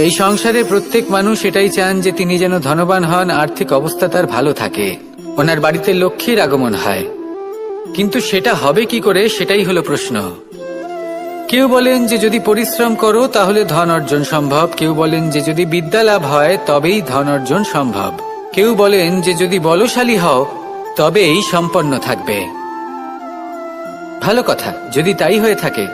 এই সংসারে প্রত্যেক মানুষ এটাই চান যে তিনি যেন ধনবান হন, আর্থিক অবস্থা তার ভালো থাকে, ওনার বাড়িতে লক্ষ্মীর আগমন হয়। কিন্তু সেটা হবে কি করে, সেটাই হলো প্রশ্ন। কেউ বলেন যে যদি পরিশ্রম করো তাহলে ধন অর্জন সম্ভব, কেউ বলেন যে যদি বিদ্যা লাভ হয় তবেই ধন অর্জন সম্ভব, কেউ বলেন যে যদি বলশালী হও তবেই সম্পন্ন থাকবে। ভালো কথা, যদি তাই হয়ে থাকে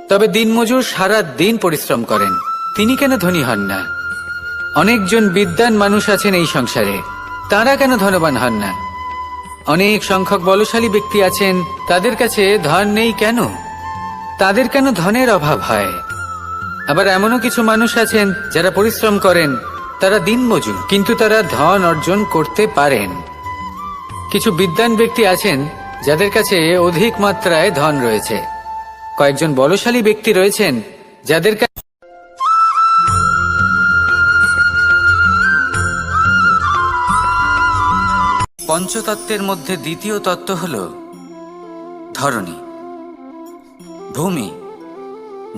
তবে দিনমজুর সারা দিন পরিশ্রম করেন, তিনি কেন ধনী হন না? অনেকজন বিদ্বান মানুষ আছেন এই সংসারে, তারা কেন ধনবান হন না? অনেক সংখ্যক বলশালী ব্যক্তি আছেন, তাদের কাছে ধন নেই কেন? তাদের কেন ধনের অভাব হয়? আবার এমনও কিছু মানুষ আছেন যারা পরিশ্রম করেন, তারা দিনমজুর, কিন্তু তারা ধন অর্জন করতে পারেন। কিছু বিদ্বান ব্যক্তি আছেন যাদের কাছে অধিক মাত্রায় ধন রয়েছে, কয়েকজন বলশালী ব্যক্তি রয়েছেন যাদের কাছে পঞ্চতত্ত্বের মধ্যে দ্বিতীয় তত্ত্ব হল ধরণী, ভূমি,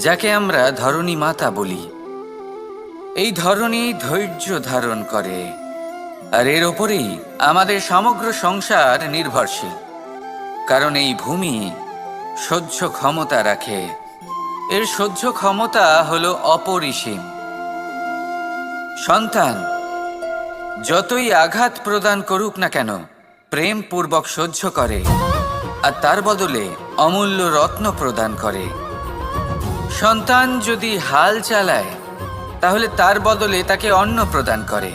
যাকে আমরা ধরণী মাতা বলি। এই ধরণী ধৈর্য ধারণ করে, আর এর ওপরেই আমাদের সমগ্র সংসার নির্ভরশীল। কারণ এই ভূমি সহ্য ক্ষমতা রাখে, এর সহ্য ক্ষমতা হলো অপরিসীম। সন্তান যতই আঘাত প্রদান করুক না কেন, প্রেম পূর্বক সহ্য করে, আর তার বদলে অমূল্য রত্ন প্রদান করে। সন্তান যদি হাল চালায় তাহলে তার বদলে তাকে অন্ন প্রদান করে।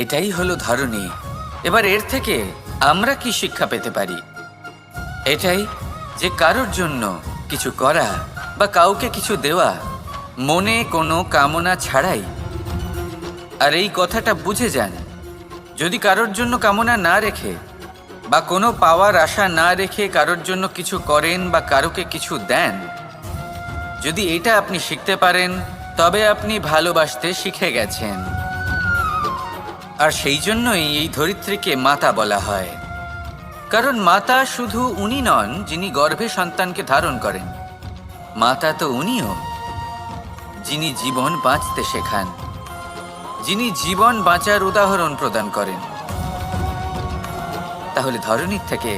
এটাই হলো ধরণী। এবার এর থেকে আমরা কি শিক্ষা পেতে পারি? এটাই যে কারোর জন্য কিছু করা বা কাউকে কিছু দেওয়া মনে কোনো কামনা ছাড়াই। আর এই কথাটা বুঝে যান, যদি কারোর জন্য কামনা না রেখে বা কোনো পাওয়ার আশা না রেখে কারোর জন্য কিছু করেন বা কারোকে কিছু দেন, যদি এটা আপনি শিখতে পারেন তবে আপনি ভালোবাসতে শিখে গেছেন। আর সেই জন্যই এই ধরিত্রীকে মাতা বলা হয়। কারণ মাতা শুধু উনি নন যিনি গর্ভে সন্তানকে ধারণ করেন, মাতা তো উনিও যিনি জীবন বাঁচতে শেখান, যিনি জীবন বাঁচার উদাহরণ প্রদান করেন। তাহলে ধরণীর থেকে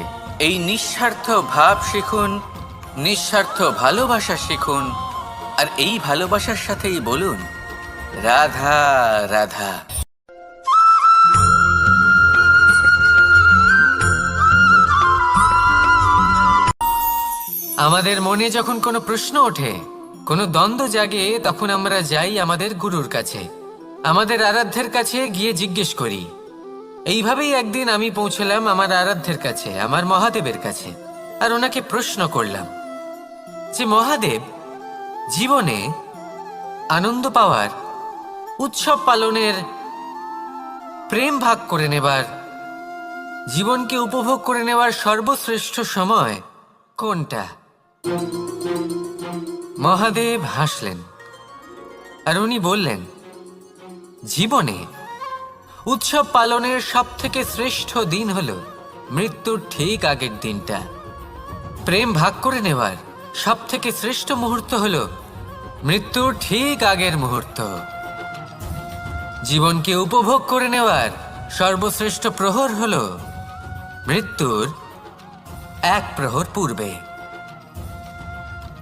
এই নিঃস্বার্থ ভাব শিখুন, নিঃস্বার্থ ভালোবাসা শিখুন, আর এই ভালোবাসার সাথেই বলুন রাধা রাধা। আমাদের মনে যখন কোনো প্রশ্ন ওঠে, কোনো দ্বন্দ্ব জাগে, তখন আমরা যাই আমাদের গুরুর কাছে, আমাদের আরাধ্যের কাছে গিয়ে জিজ্ঞেস করি। এইভাবেই একদিন আমি পৌঁছলাম আমার আরাধ্যের কাছে, আমার মহাদেবের কাছে, আর ওনাকে প্রশ্ন করলাম যে মহাদেব, জীবনে আনন্দ পাওয়ার, উৎসব পালনের, প্রেম ভাগ করে নেবার, জীবনকে উপভোগ করে নেওয়ার সর্বশ্রেষ্ঠ সময় কোনটা? মহাদেব হাসলেন আর উনি বললেন, জীবনে উৎসব পালনের সবথেকে শ্রেষ্ঠ দিন হলো মৃত্যুর ঠিক আগের দিনটা। প্রেম ভাগ করে নেওয়ার সবথেকে শ্রেষ্ঠ মুহূর্ত হলো মৃত্যুর ঠিক আগের মুহূর্ত। জীবনকে উপভোগ করে নেওয়ার সর্বশ্রেষ্ঠ প্রহর হলো মৃত্যুর এক প্রহর পূর্বে।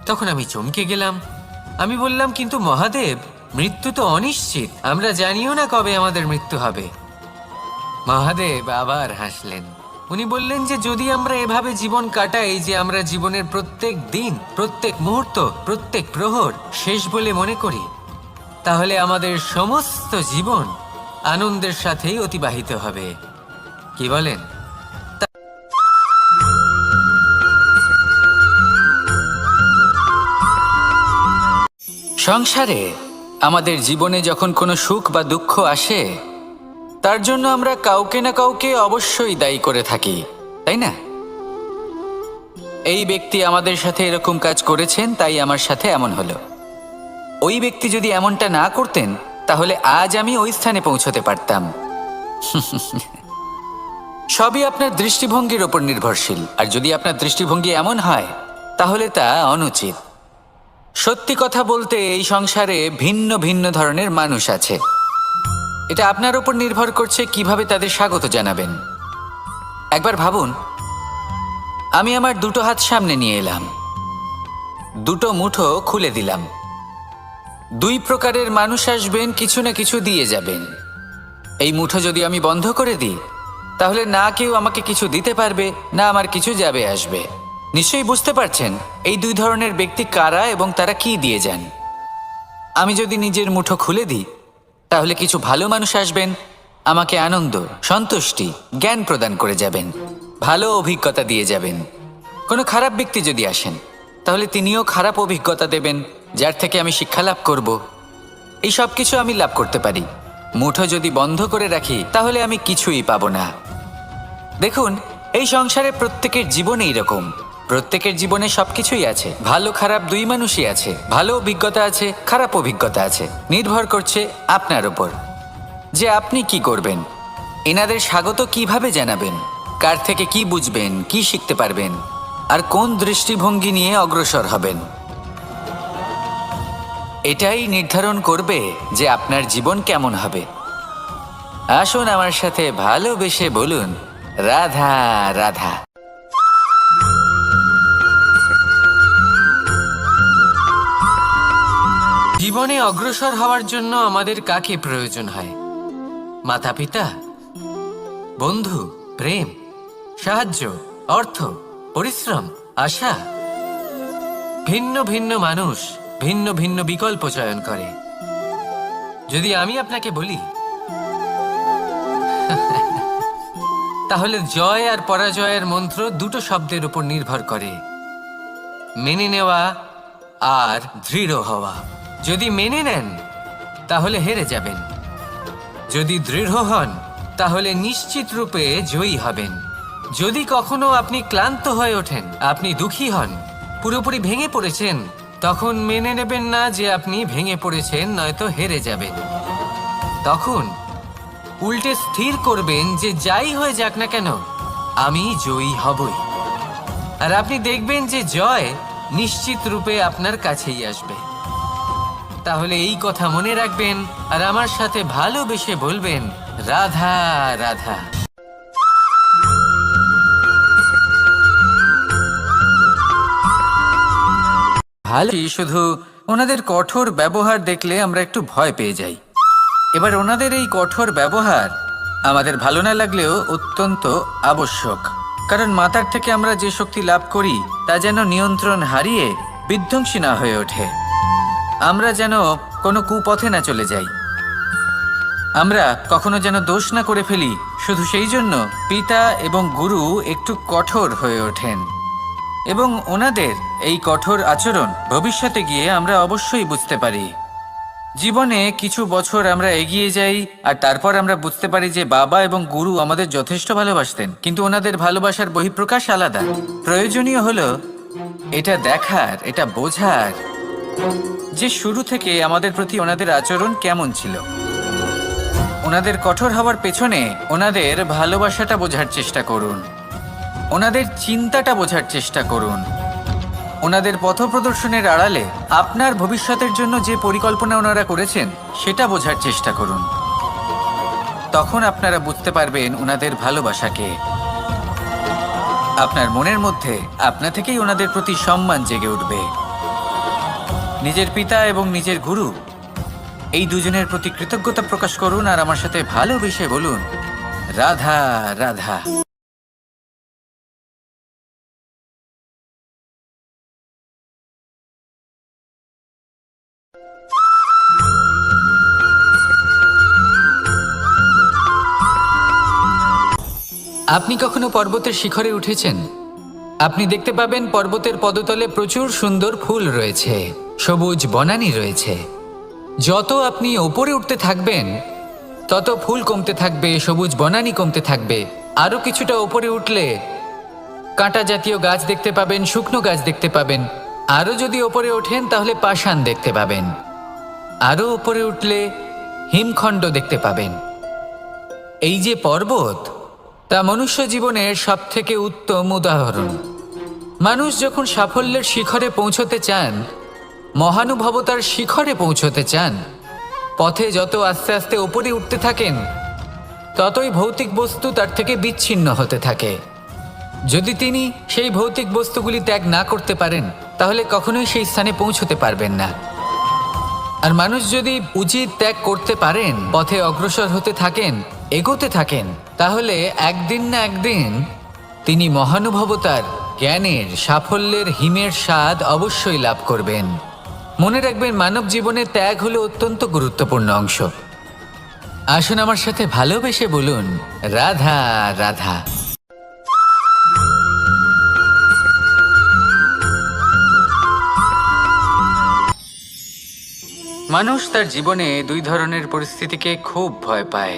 তখন আমি চমকে গেলাম। আমি বললাম, কিন্তু মহাদেব, মৃত্যু তো অনিশ্চিত, আমরা জানিও না কবে আমাদের মৃত্যু হবে। মহাদেব আবার হাসলেন। উনি বললেন যে যদি আমরা এভাবে জীবন কাটাই যে আমরা জীবনের প্রত্যেক দিন, প্রত্যেক মুহূর্ত, প্রত্যেক প্রহর শেষ বলে মনে করি, তাহলে আমাদের সমস্ত জীবন আনন্দের সাথেই অতিবাহিত হবে। কি বলেন? সংসারে আমাদের জীবনে যখন কোনো সুখ বা দুঃখ আসে, তার জন্য আমরা কাউকে না কাউকে অবশ্যই দায়ী করে থাকি, তাই না? এই ব্যক্তি আমাদের সাথে এরকম কাজ করেছেন, তাই আমার সাথে এমন হলো। ওই ব্যক্তি যদি এমনটা না করতেন তাহলে আজ আমি ওই স্থানে পৌঁছতে পারতাম। সবই আপনার দৃষ্টিভঙ্গির ওপর নির্ভরশীল, আর যদি আপনার দৃষ্টিভঙ্গি এমন হয় তাহলে তা অনুচিত। সত্যি কথা বলতে এই সংসারে ভিন্ন ভিন্ন ধরনের মানুষ আছে। এটা আপনার ওপর নির্ভর করছে কিভাবে তাদের স্বাগত জানাবেন। একবার ভাবুন, আমি আমার দুটো হাত সামনে নিয়ে এলাম, দুটো মুঠো খুলে দিলাম। দুই প্রকারের মানুষ আসবেন, কিছু না কিছু দিয়ে যাবেন। এই মুঠো যদি আমি বন্ধ করে দিই তাহলে না কেউ আমাকে কিছু দিতে পারবে, না আমার কিছু যাবে আসবে। নিশ্চয়ই বুঝতে পারছেন এই দুই ধরনের ব্যক্তি কারা এবং তারা কি দিয়ে যান। আমি যদি নিজের মুঠো খুলে দিই তাহলে কিছু ভালো মানুষ আসবেন, আমাকে আনন্দ, সন্তুষ্টি, জ্ঞান প্রদান করে যাবেন, ভালো অভিজ্ঞতা দিয়ে যাবেন। কোনো খারাপ ব্যক্তি যদি আসেন তাহলে তিনিও খারাপ অভিজ্ঞতা দেবেন, যার থেকে আমি শিক্ষা লাভ করব। এই সব কিছু আমি লাভ করতে পারি। মুঠো যদি বন্ধ করে রাখি তাহলে আমি কিছুই পাবো না। দেখুন, এই সংসারে প্রত্যেকের জীবনে এইরকম। প্রত্যেকের জীবনে সবকিছুই আছে, ভালো খারাপ দুই মানুষই আছে। ভালো অভিজ্ঞতা আছে, খারাপ অভিজ্ঞতা আছে। নির্ভর করছে আপনার ওপর যে আপনি কি করবেন, এনাদের স্বাগত কিভাবে জানাবেন, কার থেকে কি বুঝবেন, কি শিখতে পারবেন, আর কোন দৃষ্টিভঙ্গি নিয়ে অগ্রসর হবেন। এটাই নির্ধারণ করবে যে আপনার জীবন কেমন হবে। আসুন আমার সাথে ভালোবেসে বলুন, রাধা রাধা। জীবনে অগ্রসর হওয়ার জন্য আমাদের কাকে প্রয়োজন হয়? মাতা পিতা, বন্ধু, প্রেম, সাহায্য, অর্থ, পরিশ্রম, আশা। ভিন্ন ভিন্ন মানুষ ভিন্ন ভিন্ন বিকল্প চয়ন করে। যদি আমি আপনাকে বলি তাহলে জয় আর পরাজয়ের মন্ত্র দুটো শব্দের উপর নির্ভর করে, মেনে নেওয়া আর দৃঢ় হওয়া। যদি মেনে নেন তাহলে হেরে যাবেন, যদি দৃঢ় হন তাহলে নিশ্চিত রূপে জয়ী হবেন। যদি কখনো আপনি ক্লান্ত হয়ে ওঠেন, আপনি দুঃখী হন, পুরোপুরি ভেঙে পড়েছেন, তখন মেনে নেবেন না যে আপনি ভেঙে পড়েছেন, নয়তো হেরে যাবেন। তখন উল্টে স্থির করবেন যে যাই হয়ে যাক না কেন আমি জয়ী হবই। আর আপনি দেখবেন যে জয় নিশ্চিত রূপে আপনার কাছেই আসবে। তাহলে এই কথা মনে রাখবেন আর আমার সাথে ভালোবেসে বলবেন, রাধা রাধা। ভালো, শুধু ওনাদের কঠোর ব্যবহার দেখলে আমরা একটু ভয় পেয়ে যাই। এবার ওনাদের এই কঠোর ব্যবহার আমাদের ভালো না লাগলেও অত্যন্ত আবশ্যক, কারণ মাতার থেকে আমরা যে শক্তি লাভ করি তা যেন নিয়ন্ত্রণ হারিয়ে বিধ্বংসী না হয়ে ওঠে। আমরা যেন কোনো কুপথে না চলে যাই, আমরা কখনো যেন দোষ না করে ফেলি। শুধু সেই জন্য পিতা এবং গুরু একটু কঠোর হয়ে ওঠেন, এবং ওনাদের এই কঠোর আচরণ ভবিষ্যতে গিয়ে আমরা অবশ্যই বুঝতে পারি। জীবনে কিছু বছর আমরা এগিয়ে যাই আর তারপর আমরা বুঝতে পারি যে বাবা এবং গুরু আমাদের যথেষ্ট ভালোবাসতেন, কিন্তু ওনাদের ভালোবাসার বহিঃপ্রকাশ আলাদা। প্রয়োজনীয় হলো এটা দেখার, এটা বোঝার যে শুরু থেকে আমাদের প্রতি ওনাদের আচরণ কেমন ছিল। ওনাদের কঠোর হওয়ার পেছনে ওনাদের ভালোবাসাটা বোঝার চেষ্টা করুন, ওনাদের চিন্তাটা বোঝার চেষ্টা করুন, ওনাদের পথপ্রদর্শনের আড়ালে আপনার ভবিষ্যতের জন্য যে পরিকল্পনা ওনারা করেছেন সেটা বোঝার চেষ্টা করুন। তখন আপনারা বুঝতে পারবেন ওনাদের ভালোবাসাকে। আপনার মনের মধ্যে আপনা থেকেই ওনাদের প্রতি সম্মান জেগে উঠবে। নিজের পিতা এবং নিজের গুরু এই দুজনের প্রতি কৃতজ্ঞতা প্রকাশ করুন আর আমার সাথে ভালোবেসে বলুন, রাধা রাধা। আপনি কখনো পর্বতের শিখরে উঠেছেন? আপনি দেখতে পাবেন পর্বতের পদতলে প্রচুর সুন্দর ফুল রয়েছে, সবুজ বনানী রয়েছে। যত আপনি ওপরে উঠতে থাকবেন তত ফুল কমতে থাকবে, সবুজ বনানী কমতে থাকবে। আরও কিছুটা ওপরে উঠলে কাঁটা জাতীয় গাছ দেখতে পাবেন, শুকনো গাছ দেখতে পাবেন। আরও যদি ওপরে ওঠেন তাহলে পাষাণ দেখতে পাবেন। আরও ওপরে উঠলে হিমখণ্ড দেখতে পাবেন। এই যে পর্বত, তা মনুষ্য জীবনের সবথেকে উত্তম উদাহরণ। মানুষ যখন সাফল্যের শিখরে পৌঁছতে চান, মহানুভবতার শিখরে পৌঁছতে চান, পথে যত আস্তে আস্তে উপরে উঠতে থাকেন, ততই ভৌতিক বস্তু তার থেকে বিচ্ছিন্ন হতে থাকে। যদি তিনি সেই ভৌতিক বস্তুগুলি ত্যাগ না করতে পারেন, তাহলে কখনোই সেই স্থানে পৌঁছতে পারবেন না। আর মানুষ যদি উচিত ত্যাগ করতে পারেন, পথে অগ্রসর হতে থাকেন, এগোতে থাকেন, তাহলে একদিন না একদিন তিনি মহানুভবতার, জ্ঞানের, সাফল্যের হিমের স্বাদ অবশ্যই লাভ করবেন। মনে রাখবেন, মানব জীবনে ত্যাগ হলো অত্যন্ত গুরুত্বপূর্ণ অংশ। আসুন আমার সাথে ভালোবেসে বলুন, রাধা রাধা। মানুষ তার জীবনে দুই ধরনের পরিস্থিতিকে খুব ভয় পায়।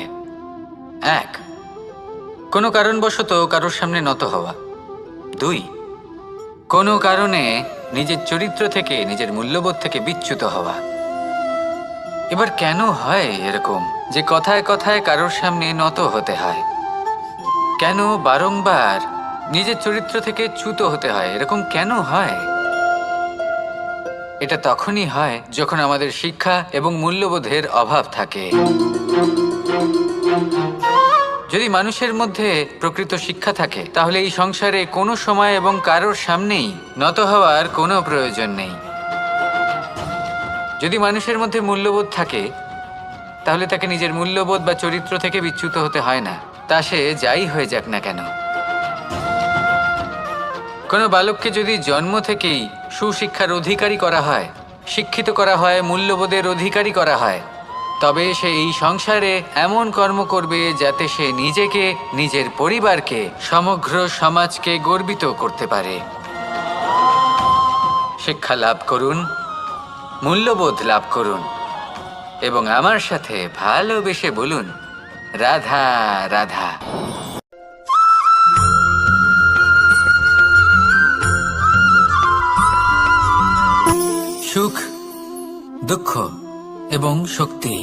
এক, কোনো কারণবশত কারোর সামনে নত হওয়া। দুই, কোনো কারণে নিজের চরিত্র থেকে, নিজের মূল্যবোধ থেকে বিচ্যুত হওয়া। এবার কেন হয় এরকম যে কথায় কথায় কারোর সামনে নত হতে হয়? কেন বারংবার নিজের চরিত্র থেকে চ্যুত হতে হয়? এরকম কেন হয়? এটা তখনই হয় যখন আমাদের শিক্ষা এবং মূল্যবোধের অভাব থাকে। যদি মানুষের মধ্যে প্রকৃত শিক্ষা থাকে, তাহলে এই সংসারে কোনো সময় এবং কারোর সামনেই নত হওয়ার কোনো প্রয়োজন নেই। যদি মানুষের মধ্যে মূল্যবোধ থাকে, তাহলে তাকে নিজের মূল্যবোধ বা চরিত্র থেকে বিচ্যুত হতে হয় না, তা সে যাই হয়ে যাক না কেন। কোনো বালককে যদি জন্ম থেকেই সুশিক্ষার অধিকারী করা হয়, শিক্ষিত করা হয়, মূল্যবোধের অধিকারী করা হয়, তবে সে এই সংসারে এমন কর্ম করবে যাতে সে নিজেকে, নিজের পরিবারকে, সমগ্র সমাজকে গর্বিত করতে পারে। শিক্ষা লাভ করুন, মূল্যবোধ লাভ করুন এবং আমার সাথে ভালোবেসে বলুন, রাধা রাধা। সুখ, দুঃখ এবং শক্তি,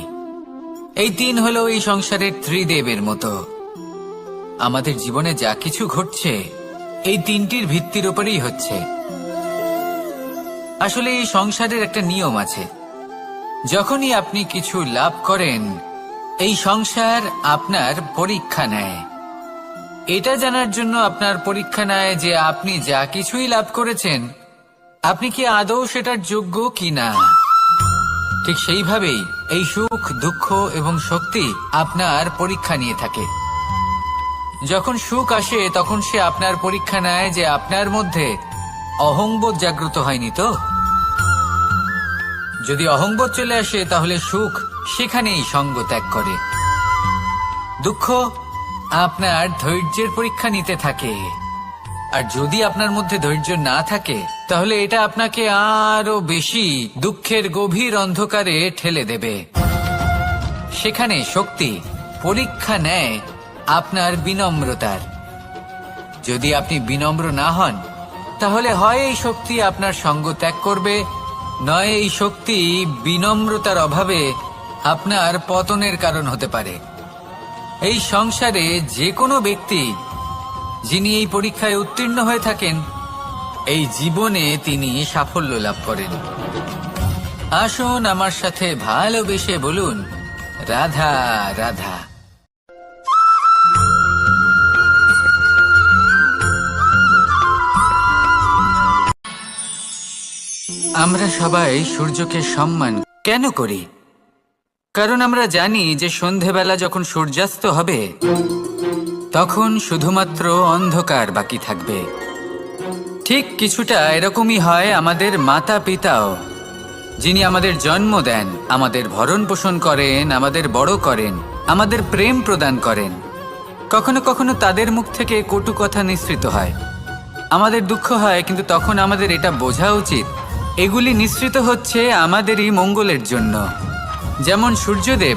এই তিন হলো এই সংসারের ত্রিদেবের মতো। আমাদের জীবনে যা কিছু ঘটছে এই তিনটির ভিত্তির উপরেই হচ্ছে। আসলে এই সংসারের একটা নিয়ম আছে, যখনই আপনি কিছু লাভ করেন, এই সংসার আপনার পরীক্ষা নেয়। এটা জানার জন্য আপনার পরীক্ষা নেয় যে আপনি যা কিছুই লাভ করেছেন, আপনি কি আদৌ সেটার যোগ্য কিনা। ঠিক সেইভাবেই এই সুখ, দুঃখ এবং শক্তি আপনার পরীক্ষা নিয়ে থাকে। যখন সুখ আসে, তখন সে আপনার পরীক্ষা নেয় যে আপনার মধ্যে অহংবোধ জাগ্রত হয়নি তো। যদি অহংবোধ চলে আসে, তাহলে সুখ সেখানেই সঙ্গ ত্যাগ করে। দুঃখ আপনার ধৈর্যের পরীক্ষা নিতে থাকে, আর যদি আপনার মধ্যে ধৈর্য না থাকে, তাহলে এটা আপনাকে আরো বেশি দুঃখের গভীর অন্ধকারে ঠেলে দেবে। সেখানে শক্তি পরীক্ষা নেয় আপনার বিনম্রতার। যদি আপনি বিনম্র না হন, তাহলে হয় এই শক্তি আপনার সঙ্গ ত্যাগ করবে, নয় এই শক্তি বিনম্রতার অভাবে আপনার পতনের কারণ হতে পারে। এই সংসারে যে কোনো ব্যক্তি যিনি এই পরীক্ষায় উত্তীর্ণ হয়ে থাকেন, এই জীবনে তিনি সাফল্য লাভ করেন। আসুন আমার সাথে ভালোবেসে বলুন, রাধা রাধা। আমরা সবাই সূর্যকে সম্মান কেন করি? কারণ আমরা জানি যে সন্ধেবেলা যখন সূর্যাস্ত হবে, তখন শুধুমাত্র অন্ধকার বাকি থাকবে। ঠিক কিছুটা এরকমই হয় আমাদের মাতা পিতাও, যিনি আমাদের জন্ম দেন, আমাদের ভরণ পোষণ করেন, আমাদের বড় করেন, আমাদের প্রেম প্রদান করেন। কখনো কখনো তাদের মুখ থেকে কটু কথা নিঃসৃত হয়, আমাদের দুঃখ হয়, কিন্তু তখন আমাদের এটা বোঝা উচিত এগুলি নিঃসৃত হচ্ছে আমাদেরই মঙ্গলের জন্য। যেমন সূর্যদেব,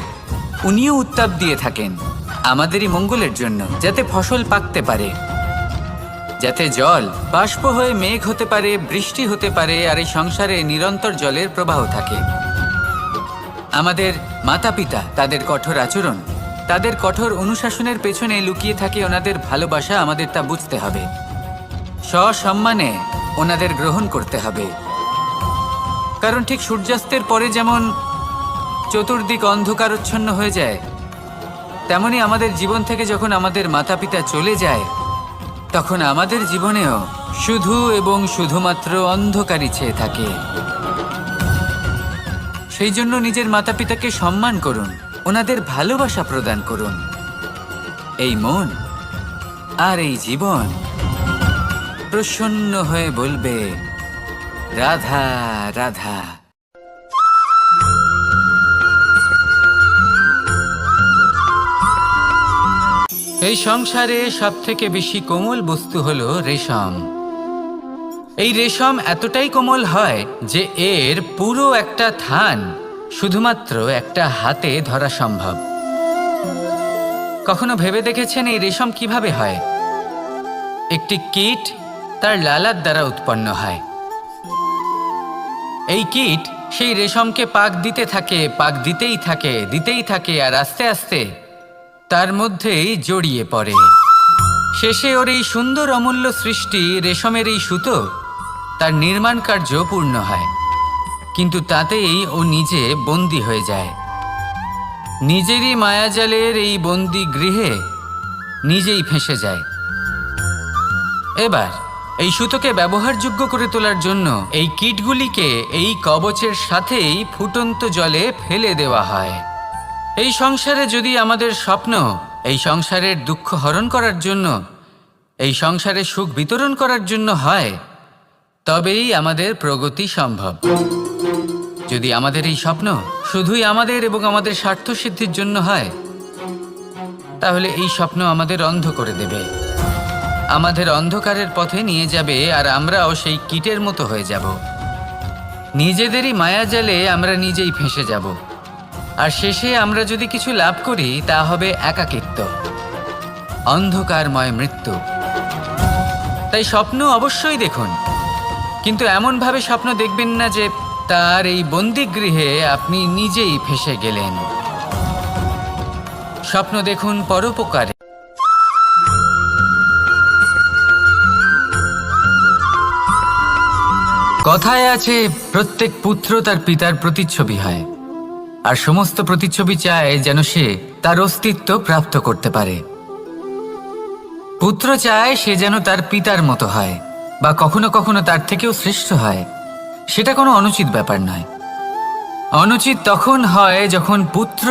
উনিও উত্তাপ দিয়ে থাকেন আমাদেরই মঙ্গলের জন্য, যাতে ফসল পাকতে পারে, যাতে জল বাষ্প হয়ে মেঘ হতে পারে, বৃষ্টি হতে পারে, আর এই সংসারে নিরন্তর জলের প্রবাহ থাকে। আমাদের মাতা পিতা, তাদের কঠোর আচরণ, তাদের কঠোর অনুশাসনের পেছনে লুকিয়ে থাকে ওনাদের ভালোবাসা, আমাদের তা বুঝতে হবে। সসম্মানে ওনাদের গ্রহণ করতে হবে। কারণ ঠিক সূর্যাস্তের পরে যেমন চতুর্দিক অন্ধকারচ্ছন্ন হয়ে যায়, তেমনি আমাদের জীবন থেকে যখন আমাদের মাতা পিতা চলে যায়, তখন আমাদের জীবনেও শুধু এবং শুধুমাত্র অন্ধকারই ছেয়ে থাকে। সেই জন্য নিজের মাতা পিতাকে সম্মান করুন, ওনাদের ভালোবাসা প্রদান করুন। এই মন আর এই জীবন প্রসন্ন হয়ে বলবে, রাধা রাধা। এই সংসারে সবথেকে বেশি কোমল বস্তু হলো রেশম। এই রেশম এতটাই কোমল হয় যে এর পুরো একটা থান শুধুমাত্র একটা হাতে ধরা সম্ভব। কখনো ভেবে দেখেছেন এই রেশম কিভাবে হয়? একটি কীট তার লালার দ্বারা উৎপন্ন হয়। এই কীট সেই রেশমকে পাক দিতে থাকে, পাক দিতেই থাকে আর আস্তে আস্তে তার মধ্যেই জড়িয়ে পড়ে। শেষে ওর এই সুন্দর অমূল্য সৃষ্টি রেশমের এই সুতো, তার নির্মাণ কার্য পূর্ণ হয়। কিন্তু তাতেই ও নিজে বন্দী হয়ে যায়। নিজেরই মায়াজালের এই বন্দী গৃহে নিজেই ফেঁসে যায়। এবার এই সুতোকে ব্যবহারযোগ্য করে তোলার জন্য এই কীটগুলিকে এই কবচের সাথেই ফুটন্ত জলে ফেলে দেওয়া হয়। এই সংসারে যদি আমাদের স্বপ্ন এই সংসারের দুঃখ হরণ করার জন্য, এই সংসারে সুখ বিতরণ করার জন্য হয়, তবেই আমাদের প্রগতি সম্ভব। যদি আমাদের এই স্বপ্ন শুধুই আমাদের এবং আমাদের স্বার্থ সিদ্ধির জন্য হয়, তাহলে এই স্বপ্ন আমাদের অন্ধ করে দেবে, আমাদের অন্ধকারের পথে নিয়ে যাবে, আর আমরাও সেই কীটের মতো হয়ে যাব। নিজেদেরই মায়াজালে আমরা নিজেই ফেঁসে যাব। আর শেষে আমরা যদি কিছু লাভ করি, তা হবে একাকিত্ব, অন্ধকারময় মৃত্যু। তাই স্বপ্ন অবশ্যই দেখুন, কিন্তু এমনভাবে স্বপ্ন দেখবেন না যে তার এই বন্দিগৃহে আপনি নিজেই ফেঁসে গেলেন। স্বপ্ন দেখুন পরোপকারে। কথায় আছে, প্রত্যেক পুত্র তার পিতার প্রতিচ্ছবি হয়, আর সমস্ত প্রতিচ্ছবি চায় যেন সে তার অস্তিত্ব প্রাপ্ত করতে পারে। পুত্র চায় সে যেন তার পিতার মতো হয়, বা কখনো কখনো তার থেকেও শ্রেষ্ঠ হয়। সেটা কোনো অনুচিত ব্যাপার নয়। অনুচিত তখন হয় যখন পুত্র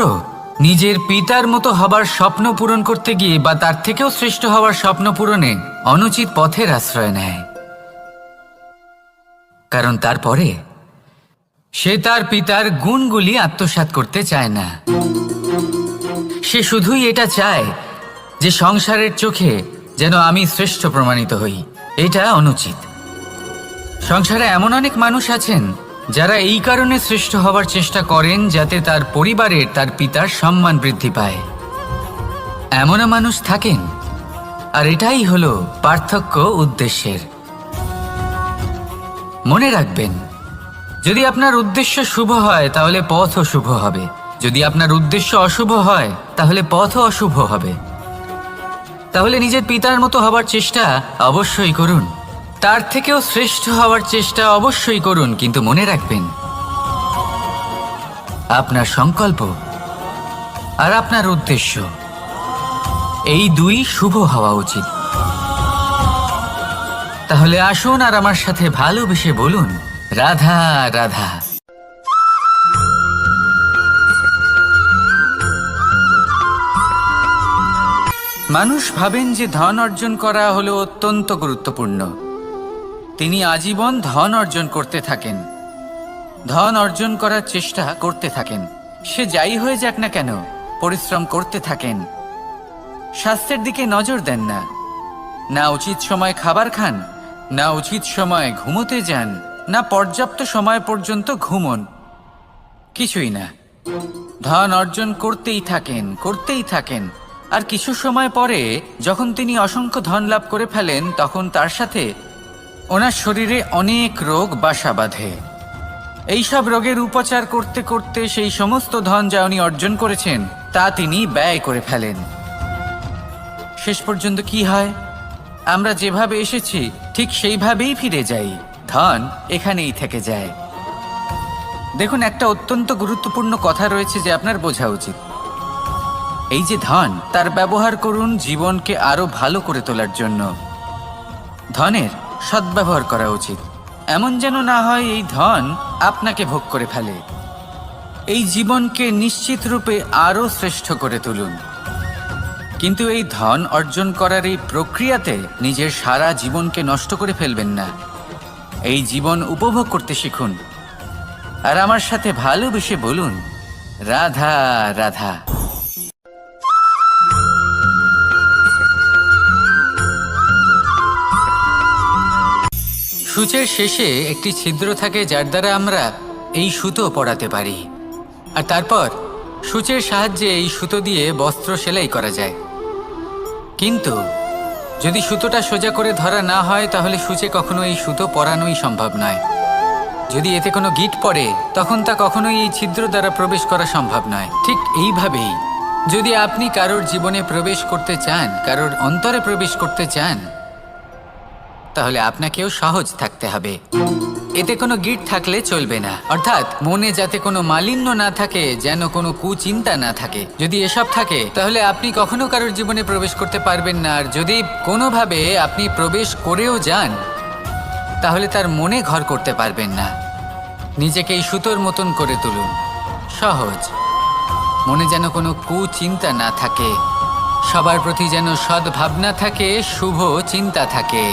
নিজের পিতার মতো হবার স্বপ্ন পূরণ করতে গিয়ে বা তার থেকেও শ্রেষ্ঠ হওয়ার স্বপ্ন পূরণে অনুচিত পথের আশ্রয় নেয়। কারণ তারপরে সে তার পিতার গুণগুলি আত্মসাৎ করতে চায় না। সে শুধুই এটা চায় যে সংসারের চোখে যেন আমি শ্রেষ্ঠ প্রমাণিত হই। এটা অনুচিত। সংসারে এমন অনেক মানুষ আছেন যারা এই কারণে শ্রেষ্ঠ হবার চেষ্টা করেন যাতে তার পরিবারের তার পিতার সম্মান বৃদ্ধি পায়। এমনও মানুষ থাকেন, আর এটাই হলো পার্থক্য উদ্দেশ্যের। মনে রাখবেন, যদি আপনার উদ্দেশ্য শুভ হয় তাহলে পথও শুভ হবে, যদি আপনার উদ্দেশ্য অশুভ হয় তাহলে পথও অশুভ হবে। তাহলে নিজের পিতার মতো হবার চেষ্টা অবশ্যই করুন, তার থেকেও শ্রেষ্ঠ হওয়ার চেষ্টা অবশ্যই করুন, কিন্তু মনে রাখবেন আপনার সংকল্প আর আপনার উদ্দেশ্য এই দুই শুভ হওয়া উচিত। তাহলে আসুন আর আমার সাথে ভালোবেসে বলুন, রাধা রাধা। মানুষ ভাবেন যে ধন অর্জন করা হলো অত্যন্ত গুরুত্বপূর্ণ। তিনি আজীবন ধন অর্জন করতে থাকেন, ধন অর্জন করার চেষ্টা করতে থাকেন। সে যাই হয়ে যাক না কেন, পরিশ্রম করতে থাকেন। স্বাস্থ্যের দিকে নজর দেন না, না উচিত সময় খাবার খান, না উচিত সময় ঘুমোতে যান, না পর্যাপ্ত সময় পর্যন্ত ঘুমন, কিছুই না। ধন অর্জন করতেই থাকেন। আর কিছু সময় পরে যখন তিনি অসংখ্য ধন লাভ করে ফেলেন, তখন তার সাথে ওনার শরীরে অনেক রোগ বাসা বাঁধে। এইসব রোগের উপচার করতে করতে সেই সমস্ত ধন যা উনি অর্জন করেছেন তা তিনি ব্যয় করে ফেলেন। শেষ পর্যন্ত কি হয়? আমরা যেভাবে এসেছি ঠিক সেইভাবেই ফিরে যাই, ধন এখানেই থেকে যায়। দেখুন, একটা অত্যন্ত গুরুত্বপূর্ণ কথা রয়েছে যে আপনার বোঝা উচিত। এই যে ধন, তার ব্যবহার করুন জীবনকে আরো ভালো করে তোলার জন্য। ধনের সদ্ব্যবহার করা উচিত, এমন যেন না হয় এই ধন আপনাকে ভোগ করে ফেলে। এই জীবনকে নিশ্চিত রূপে আরো শ্রেষ্ঠ করে তুলুন। কিন্তু এই ধন অর্জন করার এই প্রক্রিয়াতে নিজের সারা জীবনকে নষ্ট করে ফেলবেন না। এই জীবন উপভোগ করতে শিখুন, আর আমার সাথে ভালোবেসে বলুন, রাধা রাধা। সূচের শেষে একটি ছিদ্র থাকে, যার দ্বারা আমরা এই সুতো পরাতে পারি, আর তারপর সূচের সাহায্যে এই সুতো দিয়ে বস্ত্র সেলাই করা যায়। কিন্তু যদি সুতোটা সোজা করে ধরা না হয়, তাহলে সূচে কখনো এই সুতো পরানোই সম্ভব নয়। যদি এতে কোনো গিঁট পড়ে, তখন তা কখনোই এই ছিদ্র দ্বারা প্রবেশ করা সম্ভব নয়। ঠিক এইভাবেই যদি আপনি কারোর জীবনে প্রবেশ করতে চান, কারোর অন্তরে প্রবেশ করতে চান, তাহলে আপনাকেও সহজ থাকতে হবে। এতে কোনো গিঁট থাকলে চলবে না, অর্থাৎ মনে যাতে কোনো মালিন্য না থাকে, যেন কোনো কুচিন্তা না থাকে। যদি এসব থাকে, তাহলে আপনি কখনো কারোর জীবনে প্রবেশ করতে পারবেন না। আর যদি কোনোভাবে আপনি প্রবেশ করেও যান, তাহলে তার মনে ঘর করতে পারবেন না। নিজেকে এই সুতোর মতন করে তুলুন, সহজ। মনে যেন কোনো কুচিন্তা না থাকে, সবার প্রতি যেন সদ্ভাবনা থাকে, শুভ চিন্তা থাকে।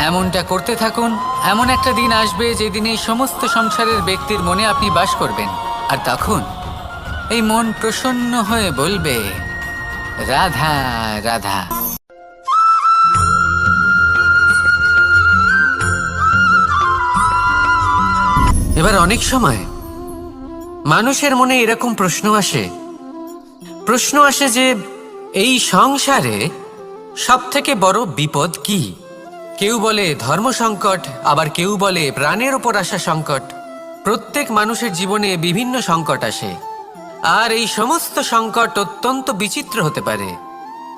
এমনটা করতে থাকুন। এমন একটা দিন আসবে যেদিন এই সমস্ত সংসারের ব্যক্তির মনে আপনি বাস করবেন, আর তখন এই মন প্রসন্ন হয়ে বলবে, রাধা রাধা। এবার অনেক সময় মানুষের মনে এরকম প্রশ্ন আসে যে এই সংসারে সবথেকে বড় বিপদ কি? কেউ বলে ধর্ম সংকট, আবার কেউ বলে প্রাণের ওপর আসা সংকট। প্রত্যেক মানুষের জীবনে বিভিন্ন সংকট আসে, আর এই সমস্ত সংকট অত্যন্ত বিচিত্র হতে পারে।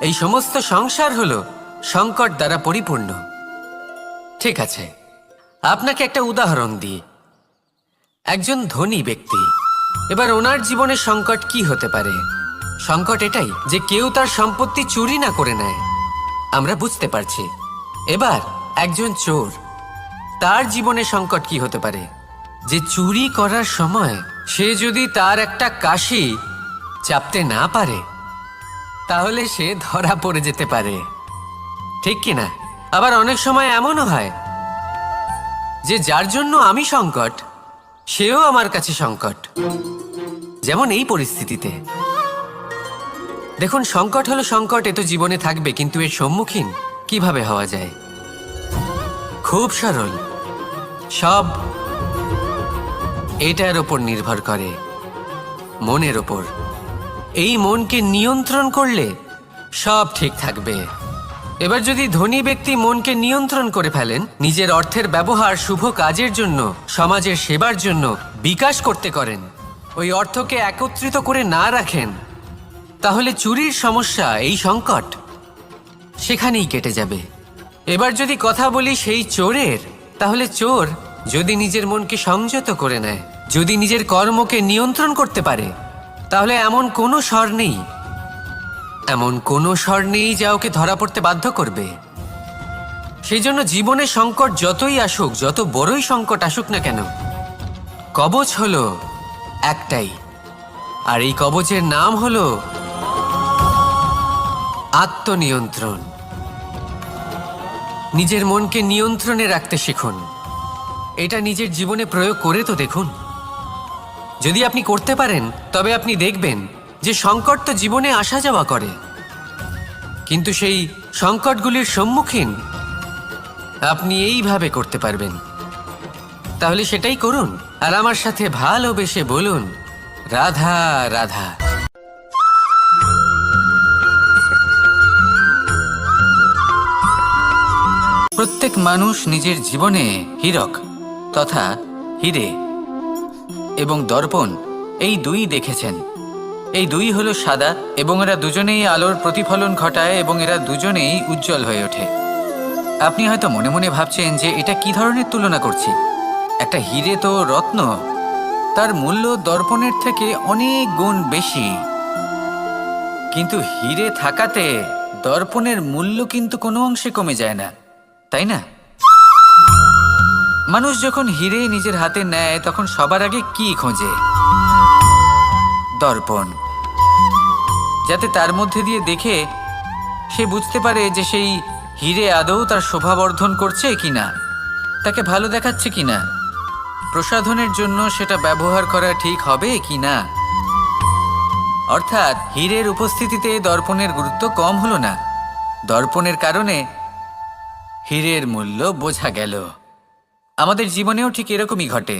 এই সমস্ত সংসার হলো সংকট দ্বারা পরিপূর্ণ। ঠিক আছে, আপনাকে একটা উদাহরণ দিই। একজন ধনী ব্যক্তি, এবার ওনার জীবনে সংকট কি হতে পারে? সংকট এটাই যে কেউ তার সম্পত্তি চুরি না করে নেয়, আমরা বুঝতে পারছি। এবার একজন চোর, তার জীবনে সংকট কি হতে পারে? যে চুরি করার সময় সে যদি তার একটা কাশি চাপতে না পারে, তাহলে সে ধরা পড়ে যেতে পারে, ঠিক কিনা? আবার অনেক সময় এমনও হয় যে যার জন্য আমি সংকট, সেও আমার কাছে সংকট। যেমন এই পরিস্থিতিতে দেখুন, সংকট হলো সংকট, এ তো জীবনে থাকবে, কিন্তু এর সম্মুখীন কিভাবে হওয়া যায়? খুব সরল। সব এটার ওপর নির্ভর করে, মনের ওপর। এই মনকে নিয়ন্ত্রণ করলে সব ঠিক থাকবে। এবার যদি ধনী ব্যক্তি মনকে নিয়ন্ত্রণ করে ফেলেন, নিজের অর্থের ব্যবহার শুভ কাজের জন্য, সমাজের সেবার জন্য বিকাশ করতে করেন, ওই অর্থকে একত্রিত করে না রাখেন, তাহলে চুরির সমস্যা, এই সংকট সেখানেই কেটে যাবে। এবার যদি কথা বলি সেই চোরের, তাহলে চোর যদি নিজের মনকে সংযত করে নেয়, যদি নিজের কর্মকে নিয়ন্ত্রণ করতে পারে, তাহলে এমন কোনো স্বর নেই যা ওকে ধরা পড়তে বাধ্য করবে। সেই জন্য জীবনে সংকট যতই আসুক, যত বড়ই সংকট আসুক না কেন, কবচ হলো একটাই, আর এই কবচের নাম হলো আত্মনিয়ন্ত্রণ। নিজের মনকে নিয়ন্ত্রণে রাখতে শিখুন। এটা নিজের জীবনে প্রয়োগ করে তো দেখুন। যদি আপনি করতে পারেন, তবে আপনি দেখবেন যে সংকট তো জীবনে আসা যাওয়া করে, কিন্তু সেই সংকটগুলির সম্মুখীন আপনি এইভাবে করতে পারবেন। তাহলে সেটাই করুন, আর আমার সাথে ভালোবেসে বলুন, রাধা রাধা। প্রত্যেক মানুষ নিজের জীবনে হীরক তথা হিরে এবং দর্পণ, এই দুই দেখেছেন। এই দুই হলো সাদা এবং এরা দুজনেই আলোর প্রতিফলন ঘটায় এবং এরা দুজনেই উজ্জ্বল হয়ে ওঠে। আপনি হয়তো মনে মনে ভাবছেন যে এটা কি ধরনের তুলনা করছি। একটা হিরে তো রত্ন, তার মূল্য দর্পণের থেকে অনেক গুণ বেশি। কিন্তু হিরে থাকাতে দর্পণের মূল্য কিন্তু কোনো অংশে কমে যায় না, তাই না? মানুষ যখন হিরে নিজের হাতে নেয় তখন সবার আগে কি খোঁজে? দর্পণ, যাতে তার মধ্যে দিয়ে দেখে সে বুঝতে পারে যে সেই হিরে আদৌ তার শোভাবর্ধন করছে কিনা, তাকে ভালো দেখাচ্ছে কিনা, প্রসাধনের জন্য সেটা ব্যবহার করা ঠিক হবে কিনা। অর্থাৎ হীরের উপস্থিতিতে দর্পণের গুরুত্ব কম হলো না, দর্পণের কারণে হীরের মূল্য বোঝা গেল। আমাদের জীবনেও ঠিক এরকমই ঘটে।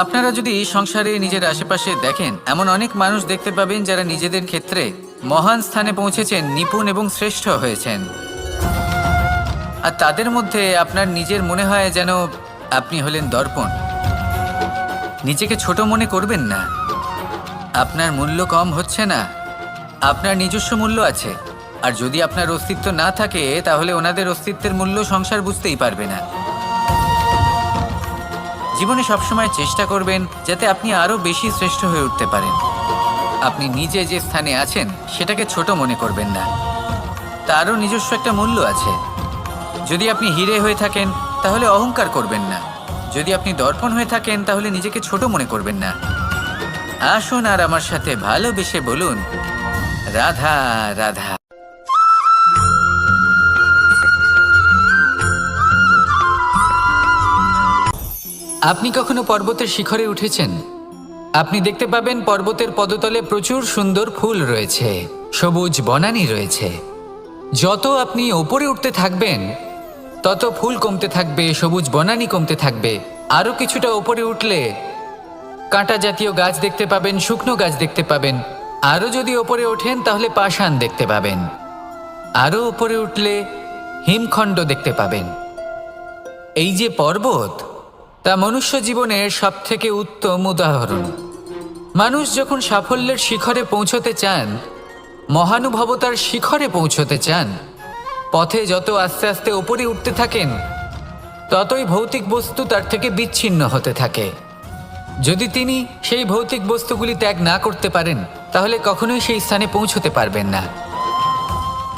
আপনারা যদি সংসারে নিজের আশেপাশে দেখেন, এমন অনেক মানুষ দেখতে পাবেন যারা নিজেদের ক্ষেত্রে মহান স্থানে পৌঁছেছেন, নিপুণ এবং শ্রেষ্ঠ হয়েছেন। আর তাদের মধ্যে আপনার নিজের মনে হয় যেন আপনি হলেন দর্পণ। নিজেকে ছোট মনে করবেন না। আপনার মূল্য কম হচ্ছে না, আপনার নিজস্ব মূল্য আছে। আর যদি আপনার অস্তিত্ব না থাকে তাহলে ওনাদের অস্তিত্বের মূল্য সংসার বুঝতেই পারবে না। জীবনে সবসময় চেষ্টা করবেন যাতে আপনি আরো বেশি শ্রেষ্ঠ হয়ে উঠতে পারেন। আপনি নিজে যে স্থানে আছেন সেটাকে ছোট মনে করবেন না, তারও নিজস্ব একটা মূল্য আছে। যদি আপনি হিরে হয়ে থাকেন তাহলে অহংকার করবেন না, যদি আপনি দর্পণ হয়ে থাকেন তাহলে নিজেকে ছোট মনে করবেন না। আসুন আর আমার সাথে ভালোবেসে বলুন, রাধা রাধা। আপনি কখনো পর্বতের শিখরে উঠেছেন? আপনি দেখতে পাবেন পর্বতের পদতলে প্রচুর সুন্দর ফুল রয়েছে, সবুজ বনানী রয়েছে। যত আপনি ওপরে উঠতে থাকবেন তত ফুল কমতে থাকবে, সবুজ বনানী কমতে থাকবে। আরও কিছুটা ওপরে উঠলে কাঁটা জাতীয় গাছ দেখতে পাবেন, শুকনো গাছ দেখতে পাবেন। আরও যদি ওপরে ওঠেন তাহলে পাষাণ দেখতে পাবেন। আরও ওপরে উঠলে হিমখণ্ড দেখতে পাবেন। এই যে পর্বত, তা মনুষ্য জীবনের সবথেকে উত্তম উদাহরণ। মানুষ যখন সাফল্যের শিখরে পৌঁছতে চান, মহানুভবতার শিখরে পৌঁছতে চান, পথে যত আস্তে আস্তে ওপরে উঠতে থাকেন ততই ভৌতিক বস্তু তার থেকে বিচ্ছিন্ন হতে থাকে। যদি তিনি সেই ভৌতিক বস্তুগুলি ত্যাগ না করতে পারেন তাহলে কখনোই সেই স্থানে পৌঁছতে পারবেন না।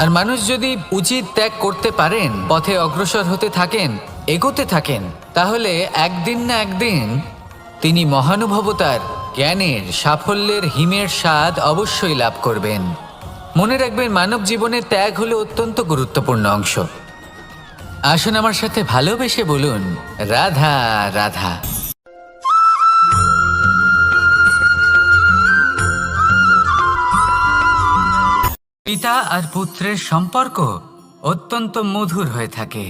আর মানুষ যদি উচিত ত্যাগ করতে পারেন, পথে অগ্রসর হতে থাকেন, এগোতে থাকেন, তাহলে একদিন না একদিন তিনি মহানুভবতার, জ্ঞানের, সাফল্যের হিমের স্বাদ অবশ্যই লাভ করবেন। মনে রাখবেন, মানব জীবনে ত্যাগ হলো অত্যন্ত গুরুত্বপূর্ণ অংশ। আসুন আমার সাথে ভালোবেসে বলুন, রাধা রাধা। পিতা আর পুত্রের সম্পর্ক অত্যন্ত মধুর হয়ে থাকে।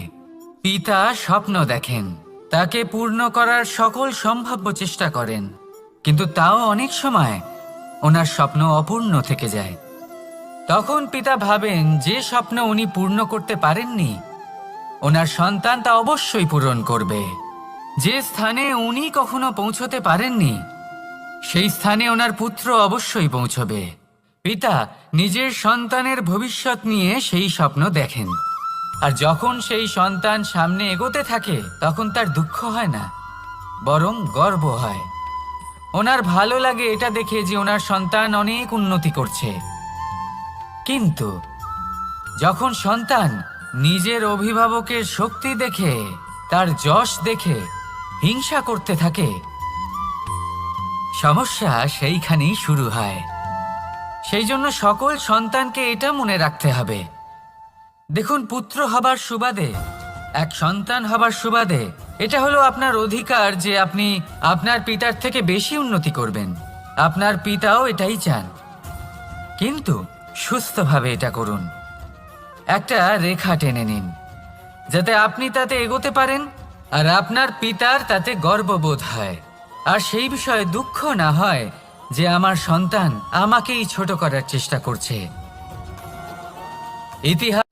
পিতা স্বপ্ন দেখেন, তাকে পূর্ণ করার সকল সম্ভাব্য চেষ্টা করেন, কিন্তু তাও অনেক সময় ওনার স্বপ্ন অপূর্ণ থেকে যায়। তখন পিতা ভাবেন যে স্বপ্ন উনি পূর্ণ করতে পারেননি, ওনার সন্তান তা অবশ্যই পূরণ করবে। যে স্থানে উনি কখনো পৌঁছতে পারেননি, সেই স্থানে ওনার পুত্র অবশ্যই পৌঁছবে। পিতা নিজের সন্তানের ভবিষ্যৎ নিয়ে সেই স্বপ্ন দেখেন, আর যখন সেই সন্তান সামনে এগোতে থাকে তখন তার দুঃখ হয় না, বরং গর্ব হয়। ওনার ভালো লাগে এটা দেখে যে ওনার সন্তান অনেক উন্নতি করছে। কিন্তু যখন সন্তান নিজের অভিভাবকের শক্তি দেখে, তার যশ দেখে হিংসা করতে থাকে, সমস্যা সেইখানেই শুরু হয়। সেই জন্য সকল সন্তানকে এটা মনে রাখতে হবে, দেখুন, পুত্র হবার সুবাদে, এক সন্তান হবার সুবাদে এটা হলো আপনার অধিকার যে আপনি আপনার পিতার থেকে বেশি উন্নতি করবেন। আপনার পিতাও এটাই চান, কিন্তু সুস্থভাবে এটা করুন। একটা রেখা টেনে নিন যাতে আপনি তাতে এগোতে পারেন আর আপনার পিতার তাতে গর্ববোধ হয়, আর সেই বিষয়ে দুঃখ না হয় যে আমার সন্তান আমাকেই ছোট করার চেষ্টা করছে। ইতিহাস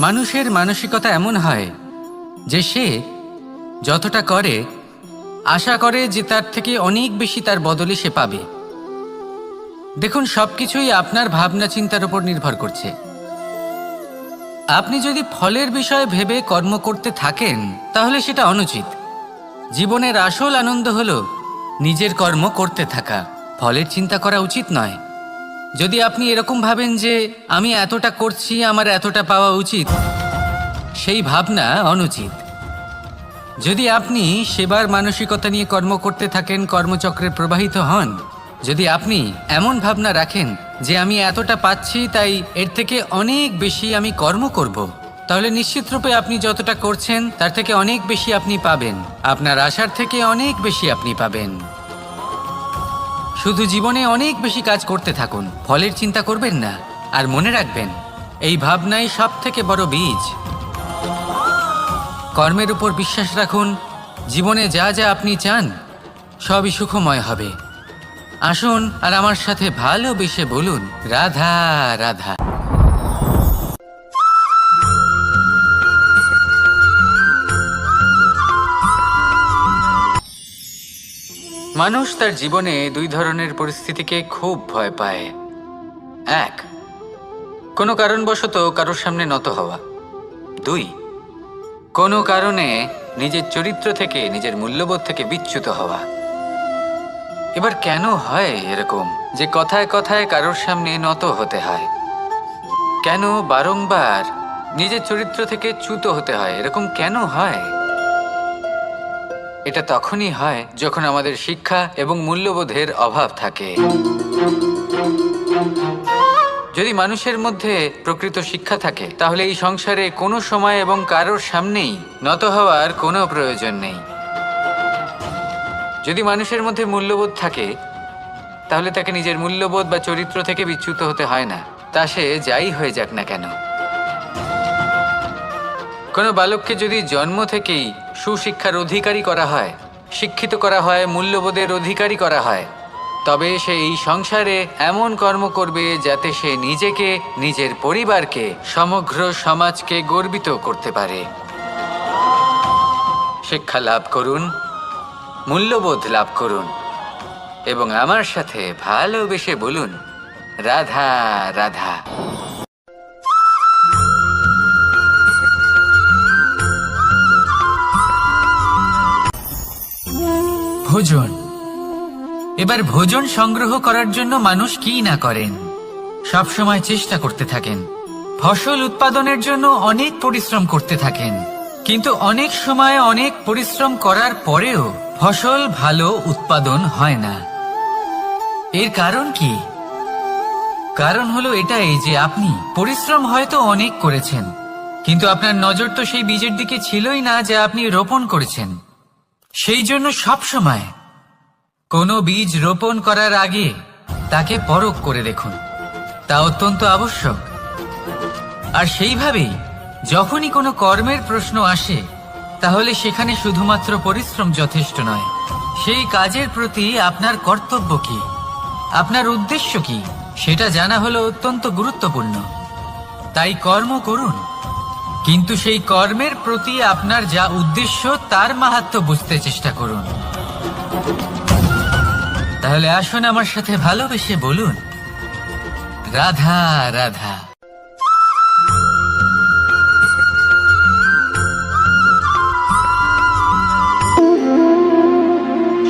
মানুষের মানসিকতা এমন হয় যে সে যতটা করে আশা করে যে তার থেকে অনেক বেশি তার বদলে সে পাবে। দেখুন, সবকিছুই আপনার ভাবনা চিন্তার উপর নির্ভর করছে। আপনি যদি ফলের বিষয়ে ভেবে কর্ম করতে থাকেন তাহলে সেটা অনুচিত। জীবনের আসল আনন্দ হলো নিজের কর্ম করতে থাকা, ফলের চিন্তা করা উচিত নয়। যদি আপনি এরকম ভাবেন যে আমি এতটা করছি, আমার এতটা পাওয়া উচিত, সেই ভাবনা অনুচিত। যদি আপনি সেবার মানসিকতা নিয়ে কর্ম করতে থাকেন, কর্মচক্রে প্রবাহিত হন, যদি আপনি এমন ভাবনা রাখেন যে আমি এতটা পাচ্ছি তাই এর থেকে অনেক বেশি আমি কর্ম করব, তাহলে নিশ্চিতরূপে আপনি যতটা করছেন তার থেকে অনেক বেশি আপনি পাবেন। আপনার আশার থেকে অনেক বেশি আপনি পাবেন। শুধু জীবনে অনেক বেশি কাজ করতে থাকুন, ফলের চিন্তা করবেন না। আর মনে রাখবেন, এই ভাবনাই সব থেকে বড় বীজ। কর্মের উপর বিশ্বাস রাখুন। জীবনে যা যা আপনি চান সবই সুখময় হবে। আসুন আর আমার সাথে ভালোবেসে বলুন, রাধা রাধা। মানুষ তার জীবনে দুই ধরনের পরিস্থিতিকে খুব ভয় পায়। এক, কোনো কারণবশত কারোর সামনে নত হওয়া। দুই, কোনো কারণে নিজের চরিত্র থেকে, নিজের মূল্যবোধ থেকে বিচ্যুত হওয়া। এবার কেন হয় এরকম যে কথায় কথায় কারোর সামনে নত হতে হয়? কেন বারংবার নিজের চরিত্র থেকে চ্যুত হতে হয়? এরকম কেন হয়? এটা তখনই হয় যখন আমাদের শিক্ষা এবং মূল্যবোধের অভাব থাকে। যদি মানুষের মধ্যে প্রকৃত শিক্ষা থাকে তাহলে এই সংসারে কোনো সময় এবং কারোর সামনেই নত হওয়ার কোনো প্রয়োজন নেই। যদি মানুষের মধ্যে মূল্যবোধ থাকে তাহলে তাকে নিজের মূল্যবোধ বা চরিত্র থেকে বিচ্যুত হতে হয় না, তা সে যাই হয়ে যাক না কেন। কোনো বালককে যদি জন্ম থেকেই সুশিক্ষার অধিকারী করা হয়, শিক্ষিত করা হয়, মূল্যবোধের অধিকারী করা হয়, তবে সে এই সংসারে এমন কর্ম করবে যাতে সে নিজেকে, নিজের পরিবারকে, সমগ্র সমাজকে গর্বিত করতে পারে। শিক্ষা লাভ করুন, মূল্যবোধ লাভ করুন এবং আমার সাথে ভালোবেসে বলুন, রাধা রাধা। ভোজন। এবার ভোজন সংগ্রহ করার জন্য মানুষ কি না করেন, সব সময় চেষ্টা করতে থাকেন। ফসল উৎপাদনের জন্য অনেক পরিশ্রম করতে থাকেন, কিন্তু অনেক সময় অনেক পরিশ্রম করার পরেও ফসল ভালো উৎপাদন হয় না। এর কারণ কি? কারণ হলো এটাই যে আপনি পরিশ্রম হয়তো অনেক করেছেন, কিন্তু আপনার নজর তো সেই বীজের দিকে ছিলই না যা আপনি রোপণ করেছেন। সেই জন্য সব সময় কোনো বীজ রোপণ করার আগে তাকে পরখ করে দেখুন, তা অত্যন্ত আবশ্যক। আর সেইভাবেই যখনই কোনো কর্মের প্রশ্ন আসে তাহলে সেখানে শুধুমাত্র পরিশ্রম যথেষ্ট নয়। সেই কাজের প্রতি আপনার কর্তব্য কি, আপনার উদ্দেশ্য কি, সেটা জানা হলো অত্যন্ত গুরুত্বপূর্ণ। তাই কর্ম করুন, কিন্তু সেই কর্মের প্রতি আপনার যা উদ্দেশ্য তার মাহাত্ম্য বুঝতে চেষ্টা করুন। তাহলে আসুন আমার সাথে ভালোবেসে বলুন, রাধা রাধা।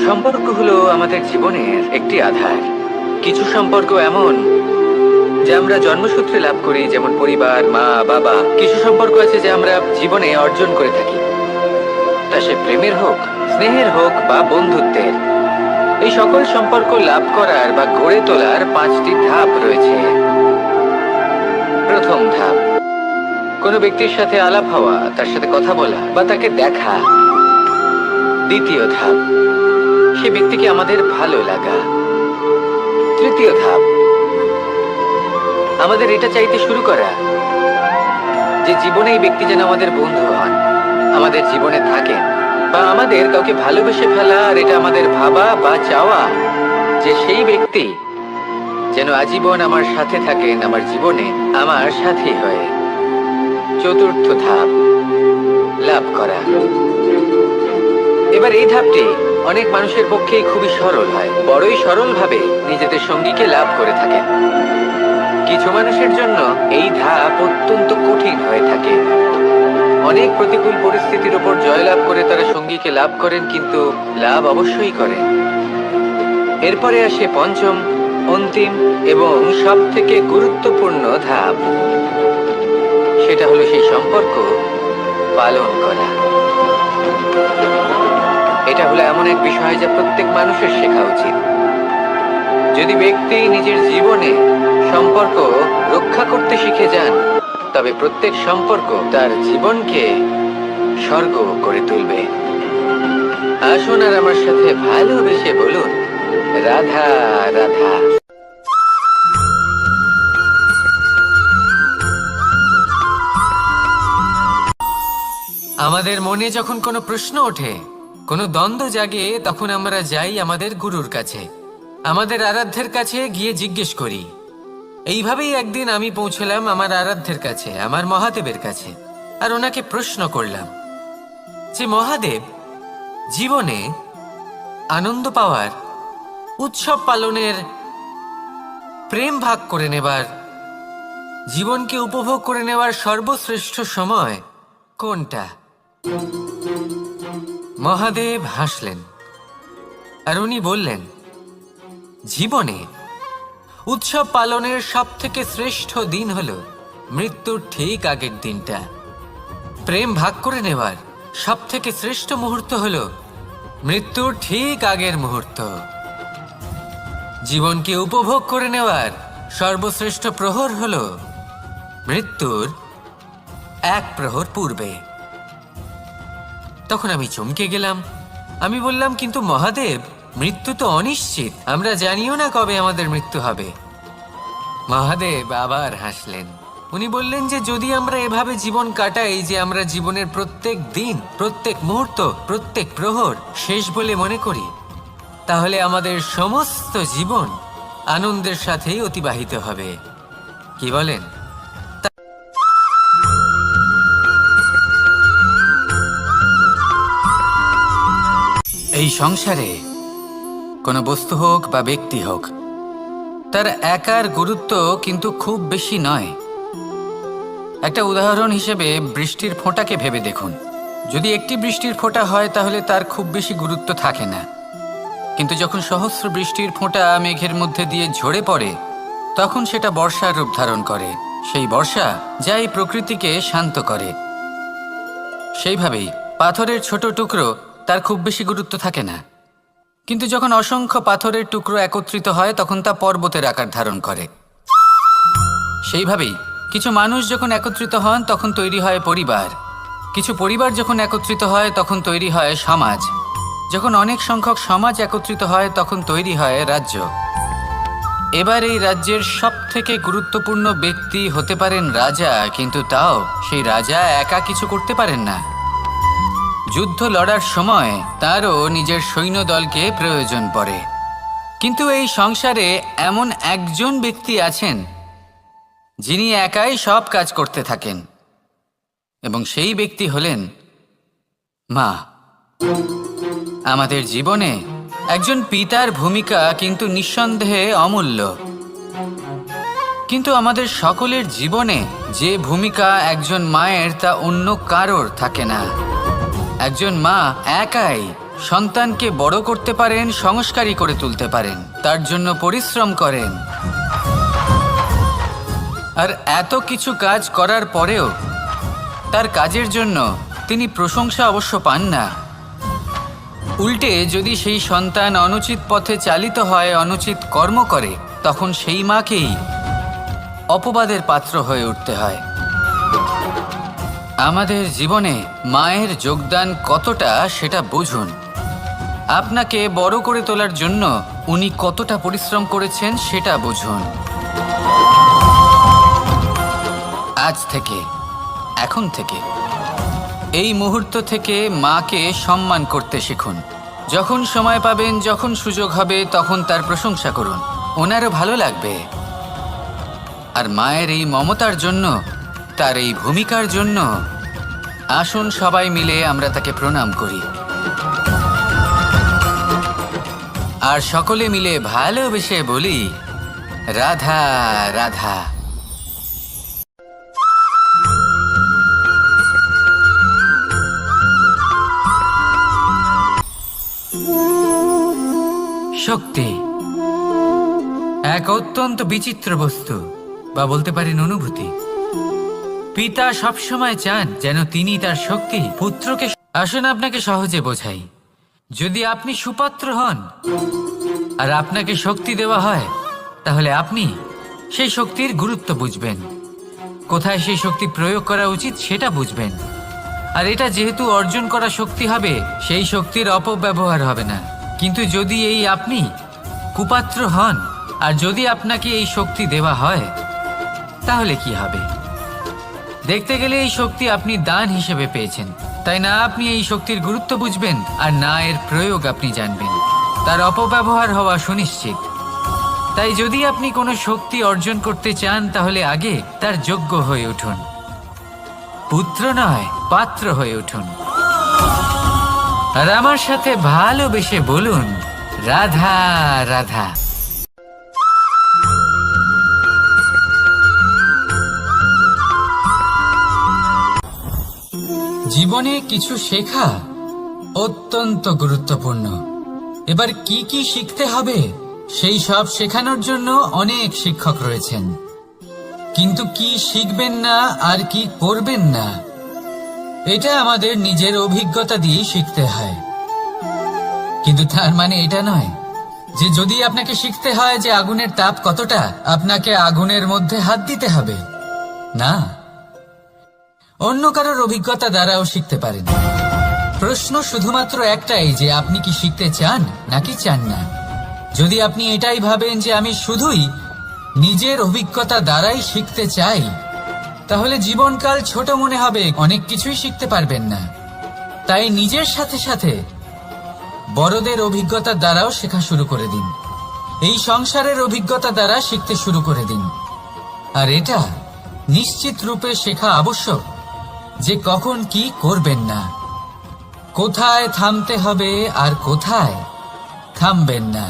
সম্পর্ক হলো আমাদের জীবনের একটি আধার। কিছু সম্পর্ক এমন যে আমরা জন্মসূত্রে লাভ করি, যেমন পরিবার, মা, বাবা। কিছু সম্পর্ক আছে যে আমরা জীবনে অর্জন করে থাকি, তা সে প্রেমের হোক, স্নেহের হোক বা বন্ধুত্বের। এই সকল সম্পর্ক লাভ করার বা গড়ে তোলার 5টি ধাপ রয়েছে। প্রথম ধাপ, কোনো ব্যক্তির সাথে আলাপ হওয়া, তার সাথে কথা বলা বা তাকে দেখা। দ্বিতীয় ধাপ, সে ব্যক্তিকে আমাদের ভালো লাগা। তৃতীয় ধাপ, আমাদের এটা চাইতে শুরু করা যে জীবনে এই ব্যক্তি যেন আমাদের বন্ধু হন, আমাদের জীবনে থাকেন, বা আমাদের কাউকে ভালোবেসে ফেলা। আর এটা আমাদের ভাবা বা চাওয়া যে সেই ব্যক্তি যেন আজীবন আমার সাথে থাকেন, আমার জীবনে আমার সাথী হয়ে। চতুর্থ ধাপ, লাভ করা। এবার এই ধাপটি অনেক মানুষের পক্ষেই খুবই সরল হয়, বড়ই সরলভাবে নিজেদের সঙ্গীকে লাভ করে থাকে। কিছু মানুষের জন্য এই ধাপ অত্যন্ত কঠিন হয়ে থাকে। অনেক প্রতিকূল পরিস্থিতির উপর জয়লাভ করে তারা সঙ্গীকে লাভ করেন, কিন্তু লাভ অবশ্যই করেন। এরপরে আসে পঞ্চম, অন্তিম এবং সব থেকে গুরুত্বপূর্ণ ধাপ। সেটা হলো সেই সম্পর্ক পালন করা। এটা হলো এমন এক বিষয় যা প্রত্যেক মানুষের শেখা উচিত। যদি ব্যক্তি নিজের জীবনে সম্পর্ক রক্ষা করতে শিখে যান, তবে প্রত্যেক সম্পর্ক তার জীবনকে স্বর্গ করে তুলবে। আসুন আর আমার সাথে ভালোবেসে বলুন, রাধা রাধা। আমাদের মনে যখন কোনো প্রশ্ন ওঠে, কোনো দ্বন্দ্ব জাগে, তখন আমরা যাই আমাদের গুরুর কাছে, আমাদের আরাধ্যের কাছে গিয়ে জিজ্ঞেস করি। এইভাবেই একদিন আমি পৌঁছলাম আমার আরাধ্যের কাছে, আমার মহাদেবের কাছে, আর ওনাকে প্রশ্ন করলাম যে মহাদেব, জীবনে আনন্দ পাওয়ার, উৎসব পালনের, প্রেম ভাগ করে নেবার, জীবনকে উপভোগ করে নেওয়ার সর্বশ্রেষ্ঠ সময় কোনটা? মহাদেব হাসলেন আর উনি বললেন, জীবনে উৎসব পালনের সব থেকে শ্রেষ্ঠ দিন হলো মৃত্যুর ঠিক আগের দিনটা। প্রেম ভাগ করে নেওয়ার সব থেকে শ্রেষ্ঠ মুহূর্ত হলো মৃত্যুর ঠিক আগের মুহূর্ত। জীবনকে উপভোগ করে নেওয়ার সর্বশ্রেষ্ঠ প্রহর হলো মৃত্যুর এক প্রহর পূর্বে। তখন আমি চমকে গেলাম। আমি বললাম, কিন্তু মহাদেব, মৃত্যু তো অনিশ্চিত, আমরা জানিও না কবে আমাদের মৃত্যু হবে। মহাদেব আবার হাসলেন। উনি বললেন যে যদি আমরা এভাবে জীবন কাটাই যে আমরা জীবনের প্রত্যেক দিন, প্রত্যেক মুহূর্ত, প্রত্যেক প্রহর শেষ বলে মনে করি, তাহলে আমাদের সমস্ত জীবন আনন্দের সাথেই অতিবাহিত হবে। কি বলেন? এই সংসারে কোনো বস্তু হোক বা ব্যক্তি হোক, তার একার গুরুত্ব কিন্তু খুব বেশি নয়। একটা উদাহরণ হিসেবে বৃষ্টির ফোঁটাকে ভেবে দেখুন। যদি একটি বৃষ্টির ফোঁটা হয় তাহলে তার খুব বেশি গুরুত্ব থাকে না, কিন্তু যখন সহস্র বৃষ্টির ফোঁটা মেঘের মধ্যে দিয়ে ঝরে পড়ে, তখন সেটা বর্ষার রূপ ধারণ করে। সেই বর্ষা যা এই প্রকৃতিকে শান্ত করে। সেইভাবেই পাথরের ছোট টুকরো, তার খুব বেশি গুরুত্ব থাকে না, কিন্তু যখন অসংখ্য পাথরের টুকরো একত্রিত হয় তখন তা পর্বতের আকার ধারণ করে। সেইভাবেই কিছু মানুষ যখন একত্রিত হন তখন তৈরি হয় পরিবার, কিছু পরিবার যখন একত্রিত হয় তখন তৈরি হয় সমাজ, যখন অনেক সংখ্যক সমাজ একত্রিত হয় তখন তৈরি হয় রাজ্য। এবার এই রাজ্যের সব থেকে গুরুত্বপূর্ণ ব্যক্তি হতে পারেন রাজা, কিন্তু তাও সেই রাজা একা কিছু করতে পারেন না। যুদ্ধ লড়ার সময় তারও নিজের সৈন্যদলকে প্রয়োজন পড়ে। কিন্তু এই সংসারে এমন একজন ব্যক্তি আছেন যিনি একাই সব কাজ করতে থাকেন, এবং সেই ব্যক্তি হলেন মা। আমাদের জীবনে একজন পিতার ভূমিকা কিন্তু নিঃসন্দেহে অমূল্য, কিন্তু আমাদের সকলের জীবনে যে ভূমিকা একজন মায়ের তা অন্য কারোর থাকে না। একজন মা একাই সন্তানকে বড় করতে পারেন, সংস্কারী করে তুলতে পারেন, তার জন্য পরিশ্রম করেন। আর এত কিছু কাজ করার পরেও তার কাজের জন্য তিনি প্রশংসা অবশ্য পান না। উল্টে যদি সেই সন্তান অনুচিত পথে চালিত হয়, অনুচিত কর্ম করে, তখন সেই মাকেই অপবাদের পাত্র হয়ে উঠতে হয়। আমাদের জীবনে মায়ের যোগদান কতটা সেটা বুঝুন। আপনাকে বড় করে তোলার জন্য উনি কতটা পরিশ্রম করেছেন সেটা বুঝুন। আজ থেকে, এখন থেকে, এই মুহূর্ত থেকে মাকে সম্মান করতে শিখুন। যখন সময় পাবেন, যখন সুযোগ হবে, তখন তার প্রশংসা করুন, ওনারও ভালো লাগবে। আর মায়ের এই মমতার জন্য, তার এই ভূমিকার জন্য আসুন সবাই মিলে আমরা তাকে প্রণাম করি। আর সকলে মিলে ভালোবেসে বলি, রাধা রাধা। শক্তি এক অত্যন্ত বিচিত্র বস্তু, বা বলতে পারেন অনুভূতি। পিতা সবসময় চান যেন তিনি তার শক্তি পুত্রকে। আসুন আপনাকে সহজে বোঝাই। যদি আপনি সুপাত্র হন আর আপনাকে শক্তি দেওয়া হয়, তাহলে আপনি সেই শক্তির গুরুত্ব বুঝবেন, কোথায় সেই শক্তি প্রয়োগ করা উচিত সেটা বুঝবেন। আর এটা যেহেতু অর্জন করা শক্তি হবে, সেই শক্তির অপব্যবহার হবে না। কিন্তু যদি এই আপনি কুপাত্র হন আর যদি আপনাকে এই শক্তি দেওয়া হয়, তাহলে কি হবে? দেখতে গেলে এই শক্তি আপনি দান হিসেবে পেয়েছেন, তাই না আপনি এই শক্তির গুরুত্ব বুঝবেন আর না এর প্রয়োগ আপনি জানবেন। তার অপব্যবহার হওয়া সুনিশ্চিত। তাই যদি আপনি কোনো শক্তি অর্জন করতে চান, তাহলে আগে তার যোগ্য হয়ে উঠুন। পুত্র নয়, পাত্র হয়ে উঠুন। আর আমার সাথে ভালোবেসে বলুন, রাধা রাধা। জীবনে কিছু শেখা অত্যন্ত গুরুত্বপূর্ণ। এবার কি কি শিখতে হবে সেই সব শেখানোর জন্য অনেক শিক্ষক রয়েছেন, কিন্তু কি শিখবেন না আর কি করবেন না, এটা আমাদের নিজের অভিজ্ঞতা দিয়ে শিখতে হয়। কিন্তু তার মানে এটা নয় যে যদি আপনাকে শিখতে হয় যে আগুনের তাপ কতটা, আপনাকে আগুনের মধ্যে হাত দিতে হবে। না, অন্য কারোর অভিজ্ঞতা দ্বারাও শিখতে পারেন। প্রশ্ন শুধুমাত্র একটাই যে আপনি কি শিখতে চান নাকি চান না। যদি আপনি এটাই ভাবেন যে আমি শুধুই নিজের অভিজ্ঞতা দ্বারাই শিখতে চাই, তাহলে জীবনকাল ছোট মনে হবে, অনেক কিছুই শিখতে পারবেন না। তাই নিজের সাথে সাথে বড়দের অভিজ্ঞতা দ্বারাও শেখা শুরু করে দিন। এই সংসারের অভিজ্ঞতা দ্বারা শিখতে শুরু করে দিন। আর এটা নিশ্চিত রূপে শেখা আবশ্যক যে কখন কি করবেন না, কোথায় থামতে হবে আর কোথায় থামবেন না।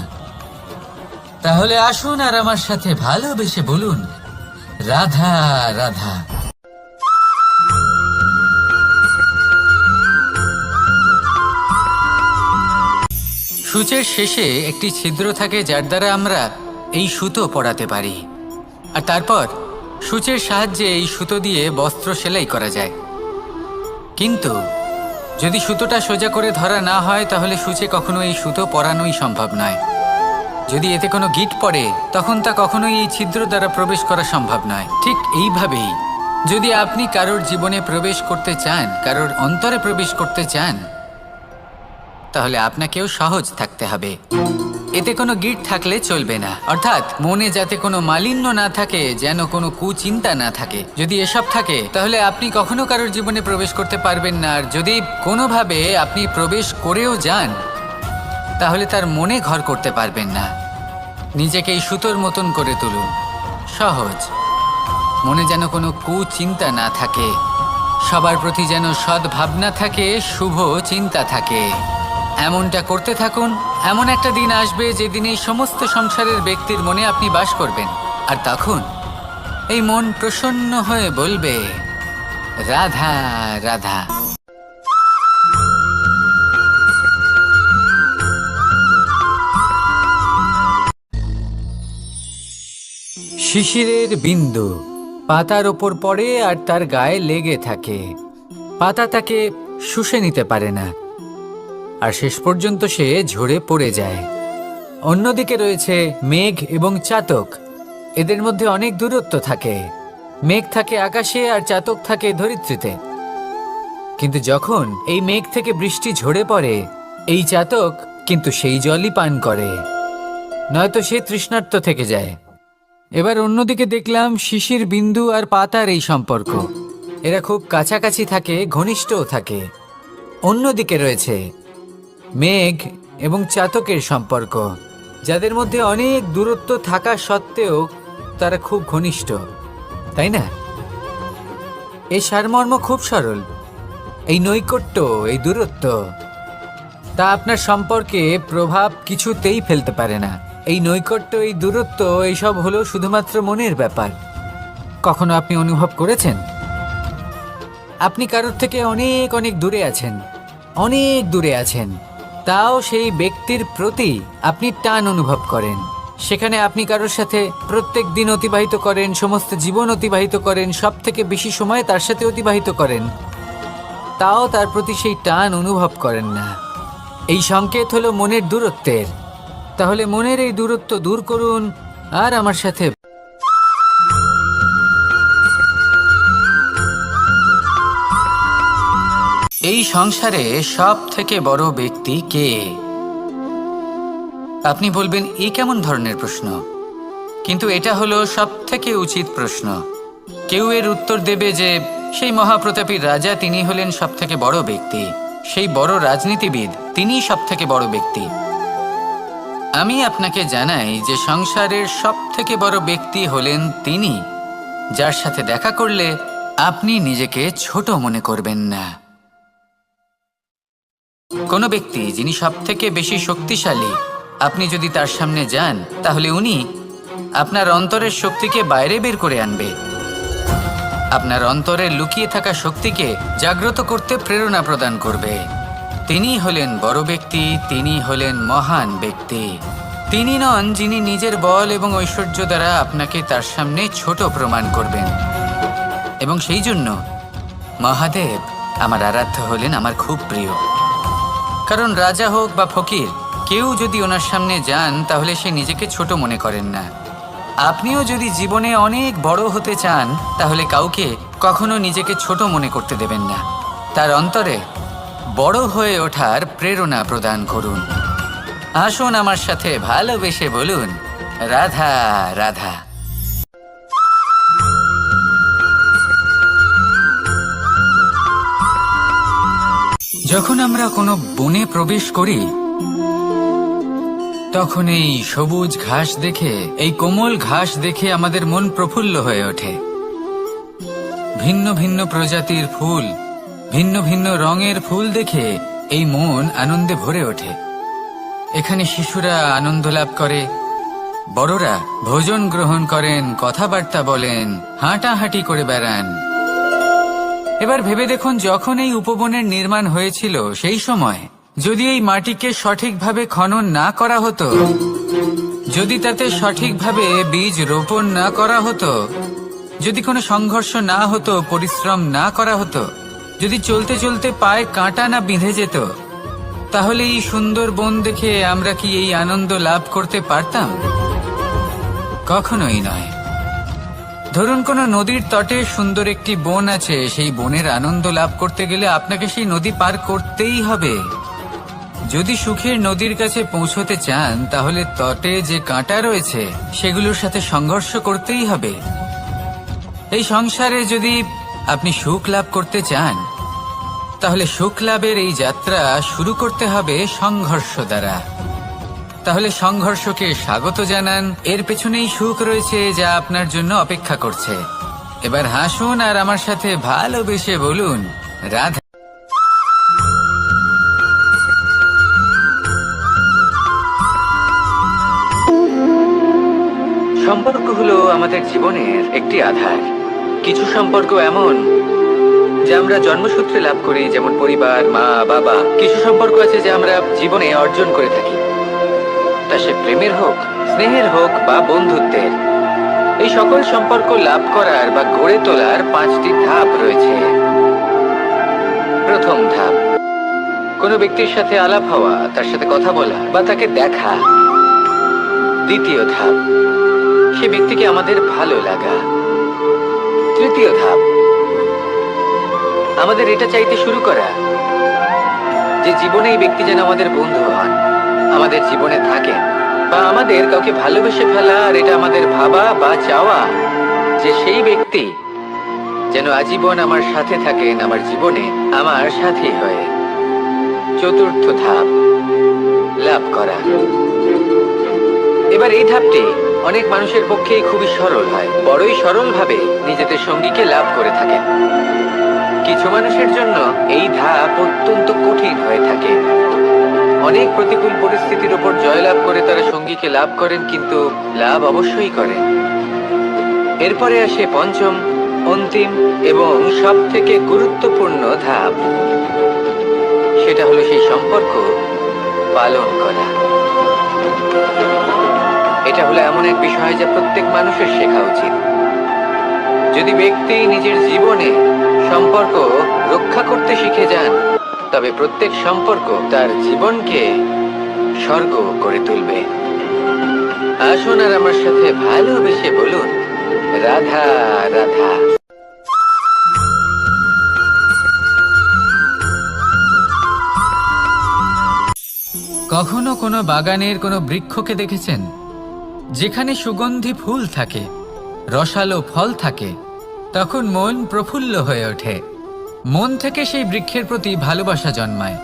তাহলে আসুন আর আমার সাথে ভালোবেসে বলুন, রাধা রাধা। সূচের শেষে একটি ছিদ্র থাকে যার দ্বারা আমরা এই সুতো পরাতে পারি, আর তারপর সূচের সাহায্যে এই সুতো দিয়ে বস্ত্র সেলাই করা যায়। কিন্তু যদি সুতোটা সোজা করে ধরা না হয়, তাহলে সূচে কখনো এই সুতো পরানোই সম্ভব নয়। যদি এতে কোনো গিঁট পড়ে, তখন তা কখনোই এই ছিদ্র দ্বারা প্রবেশ করা সম্ভব নয়। ঠিক এইভাবেই যদি আপনি কারোর জীবনে প্রবেশ করতে চান, কারোর অন্তরে প্রবেশ করতে চান, তাহলে আপনাকেও সহজ থাকতে হবে। এতে কোনো গিঁট থাকলে চলবে না, অর্থাৎ মনে যাতে কোনো মালিন্য না থাকে, যেন কোনো কুচিন্তা না থাকে। যদি এসব থাকে, তাহলে আপনি কখনো কারোর জীবনে প্রবেশ করতে পারবেন না। আর যদি কোনোভাবে আপনি প্রবেশ করেও যান, তাহলে তার মনে ঘর করতে পারবেন না। নিজেকে এই সুতোর মতন করে তুলুন, সহজ। মনে যেন কোনো কুচিন্তা না থাকে, সবার প্রতি যেন সদ্ভাবনা থাকে, শুভ চিন্তা থাকে। এমনটা করতে থাকুন। এমন একটা দিন আসবে যেদিন এই সমস্ত সংসারের ব্যক্তির মনে আপনি বাস করবেন, আর তখন এই মন প্রসন্ন হয়ে বলবে, রাধা রাধা। শিশিরের বিন্দু পাতার ওপর পড়ে আর তার গায়ে লেগে থাকে। পাতা তাকে শুষে নিতে পারে না, আর শেষ পর্যন্ত সে ঝরে পড়ে যায়। অন্যদিকে রয়েছে মেঘ এবং চাতক। এদের মধ্যে অনেক দূরত্ব থাকে। মেঘ থাকে আকাশে আর চাতক থাকে ধরিত্রীতে। কিন্তু যখন এই মেঘ থেকে বৃষ্টি ঝরে পড়ে, এই চাতক কিন্তু সেই জলই পান করে, নয়তো সে তৃষ্ণার্ত থেকে যায়। এবার অন্যদিকে দেখলাম শিশির বিন্দু আর পাতার এই সম্পর্ক। এরা খুব কাছাকাছি থাকে, ঘনিষ্ঠও থাকে। অন্যদিকে রয়েছে মেঘ এবং চাতকের সম্পর্ক, যাদের মধ্যে অনেক দূরত্ব থাকা সত্ত্বেও তারা খুব ঘনিষ্ঠ, তাই না? এই সারমর্ম খুব সরল। এই নৈকট্য, এই দূরত্ব, তা আপনার সম্পর্কে প্রভাব কিছুতেই ফেলতে পারে না। এই নৈকট্য, এই দূরত্ব, এইসব হলো শুধুমাত্র মনের ব্যাপার। কখনো আপনি অনুভব করেছেন আপনি কারোর থেকে অনেক অনেক দূরে আছেন, অনেক দূরে আছেন, তাও সেই ব্যক্তির প্রতি আপনি টান অনুভব করেন? সেখানে আপনি কারোর সাথে প্রত্যেক দিন অতিবাহিত করেন, সমস্ত জীবন অতিবাহিত করেন, সব থেকে বেশি সময় তার সাথে অতিবাহিত করেন, তাও তার প্রতি সেই টান অনুভব করেন না। এই সংকেত হলো মনের দূরত্বের। তাহলে মনের এই দূরত্ব দূর করুন আর আমার সাথে। এই সংসারে সব থেকে বড় ব্যক্তি কে? আপনি বলবেন এ কেমন ধরনের প্রশ্ন, কিন্তু এটা হলো সব থেকে উচিত প্রশ্ন। কেউ এর উত্তর দেবে যে সেই মহাপ্রতাপী রাজা, তিনি হলেন সব থেকে বড় ব্যক্তি, সেই বড় রাজনীতিবিদ, তিনিই সব থেকে বড় ব্যক্তি। আমি আপনাকে জানাই যে সংসারের সব থেকে বড় ব্যক্তি হলেন তিনি, যার সাথে দেখা করলে আপনি নিজেকে ছোট মনে করবেন না। কোনো ব্যক্তি যিনি সব থেকে বেশি শক্তিশালী, আপনি যদি তার সামনে যান তাহলে উনি আপনার অন্তরের শক্তিকে বাইরে বের করে আনবে, আপনার অন্তরে লুকিয়ে থাকা শক্তিকে জাগ্রত করতে প্রেরণা প্রদান করবে। তিনি হলেন বড় ব্যক্তি, তিনি হলেন মহান ব্যক্তি। তিনি নন যিনি নিজের বল এবং ঐশ্বর্য দ্বারা আপনাকে তার সামনে ছোট প্রমাণ করবেন। এবং সেই জন্য মহাদেব আমার আরাধ্য হলেন আমার খুব প্রিয়। কারণ রাজা হোক বা ফকির, কেউ যদি ওনার সামনে যান তাহলে সে নিজেকে ছোট মনে করেন না। আপনিও যদি জীবনে অনেক বড় হতে চান তাহলে কাউকে কখনো নিজেকে ছোট মনে করতে দেবেন না। তার অন্তরে বড় হয়ে ওঠার প্রেরণা প্রদান করুন। আসুন আমার সাথে ভালোবেসে বলুন, রাধা রাধা। যখন আমরা কোনো বনে প্রবেশ করি তখন এই সবুজ ঘাস দেখে, এই কোমল ঘাস দেখে আমাদের মন প্রফুল্ল হয়ে ওঠে। ভিন্ন ভিন্ন প্রজাতির ফুল, ভিন্ন ভিন্ন রঙের ফুল দেখে এই মন আনন্দে ভরে ওঠে। এখানে শিশুরা আনন্দ লাভ করে, বড়রা ভোজন গ্রহণ করেন, কথাবার্তা বলেন, হাঁটাহাঁটি করে বেড়ান। এবার ভেবে দেখুন, যখন এই উপবনের নির্মাণ হয়েছিল সেই সময় যদি এই মাটিকে সঠিকভাবে খনন না করা হতো, যদি তাতে সঠিকভাবে বীজ রোপণ না করা হতো, যদি কোনো সংঘর্ষ না হতো, পরিশ্রম না করা হতো, যদি চলতে চলতে পায়ে কাঁটা না বিঁধে যেত, তাহলে এই সুন্দর বন দেখে আমরা কি এই আনন্দ লাভ করতে পারতাম? কখনোই নয়। ধরুন কোনো নদীর তটে সুন্দর একটি বন আছে, সেই বনের আনন্দ লাভ করতে গেলে আপনাকে সেই নদী পার করতেই হবে। যদি সুখের নদীর কাছে পৌঁছতে চান তাহলে তটে যে কাঁটা রয়েছে সেগুলোর সাথে সংঘর্ষ করতেই হবে। এই সংসারে যদি আপনি সুখ লাভ করতে চান তাহলে সুখ লাভের এই যাত্রা শুরু করতে হবে সংঘর্ষ দ্বারা। তাহলে সংঘর্ষকে স্বাগত জানান, এর পেছনেই সুখ রয়েছে যা আপনার জন্য অপেক্ষা করছে। এবার হাসুন আর আমার সাথে ভালোবেসে বলুন, রাধা। সম্পর্ক হলো আমাদের জীবনের একটি আধার। কিছু সম্পর্ক এমন যা আমরা জন্মসূত্রে লাভ করি, যেমন পরিবার, মা, বাবা। কিছু সম্পর্ক আছে যা আমরা জীবনে অর্জন করে থাকি, তা সে প্রেমের হোক, স্নেহের হোক বা বন্ধুত্বের। এই সকল সম্পর্ক লাভ করার বা গড়ে তোলার 5টি ধাপ রয়েছে। প্রথম ধাপ, কোনো ব্যক্তির সাথে আলাপ হওয়া, তার সাথে কথা বলা বা তাকে দেখা। দ্বিতীয় ধাপ, সে ব্যক্তিকে আমাদের ভালো লাগা। তৃতীয় ধাপ, আমাদের এটা চাইতে শুরু করা যে জীবনে এই ব্যক্তি যেন আমাদের বন্ধু হন, আমাদের জীবনে থাকেন, বা আমাদের কাউকে ভালোবেসে ফেলা আর এটা আমাদের ভাবা বা চাওয়া যে সেই ব্যক্তি যেন আজীবন আমার সাথে থাকেন, আমার জীবনে আমার সাথী হয়ে। চতুর্থ ধাপ, লাভ করা। এবার এই ধাপটি অনেক মানুষের পক্ষেই খুবই সরল হয়, বড়ই সরলভাবে নিজেদের সঙ্গীকে লাভ করে থাকেন। কিছু মানুষের জন্য এই ধাপ অত্যন্ত কঠিন হয়ে থাকে। অনেক প্রতিকূল পরিস্থিতির উপর জয়লাভ করে তারা সঙ্গীকে লাভ করেন, কিন্তু লাভ অবশ্যই করেন। এরপরে আসে পঞ্চম, অন্তিম এবং সব থেকে গুরুত্বপূর্ণ ধাপ। সেটা হলো সেই সম্পর্ক পালন করা। এটা হলো এমন এক বিষয় যা প্রত্যেক মানুষের শেখা উচিত। যদি ব্যক্তি নিজের জীবনে সম্পর্ক রক্ষা করতে শিখে যান, তবে প্রত্যেক সম্পর্ক তার জীবনকে স্বর্গ করে তুলবে। আসুন আর আমার সাথে ভালোবেসে বলুন, রাধা রাধা। কখনো কোনো বাগানের কোনো বৃক্ষকে দেখেছেন যেখানে সুগন্ধি ফুল থাকে, রসালো ফল থাকে? তখন মন প্রফুল্ল হয়ে ওঠে, মন থেকে সেই বৃক্ষের প্রতি ভালোবাসা জন্মায়।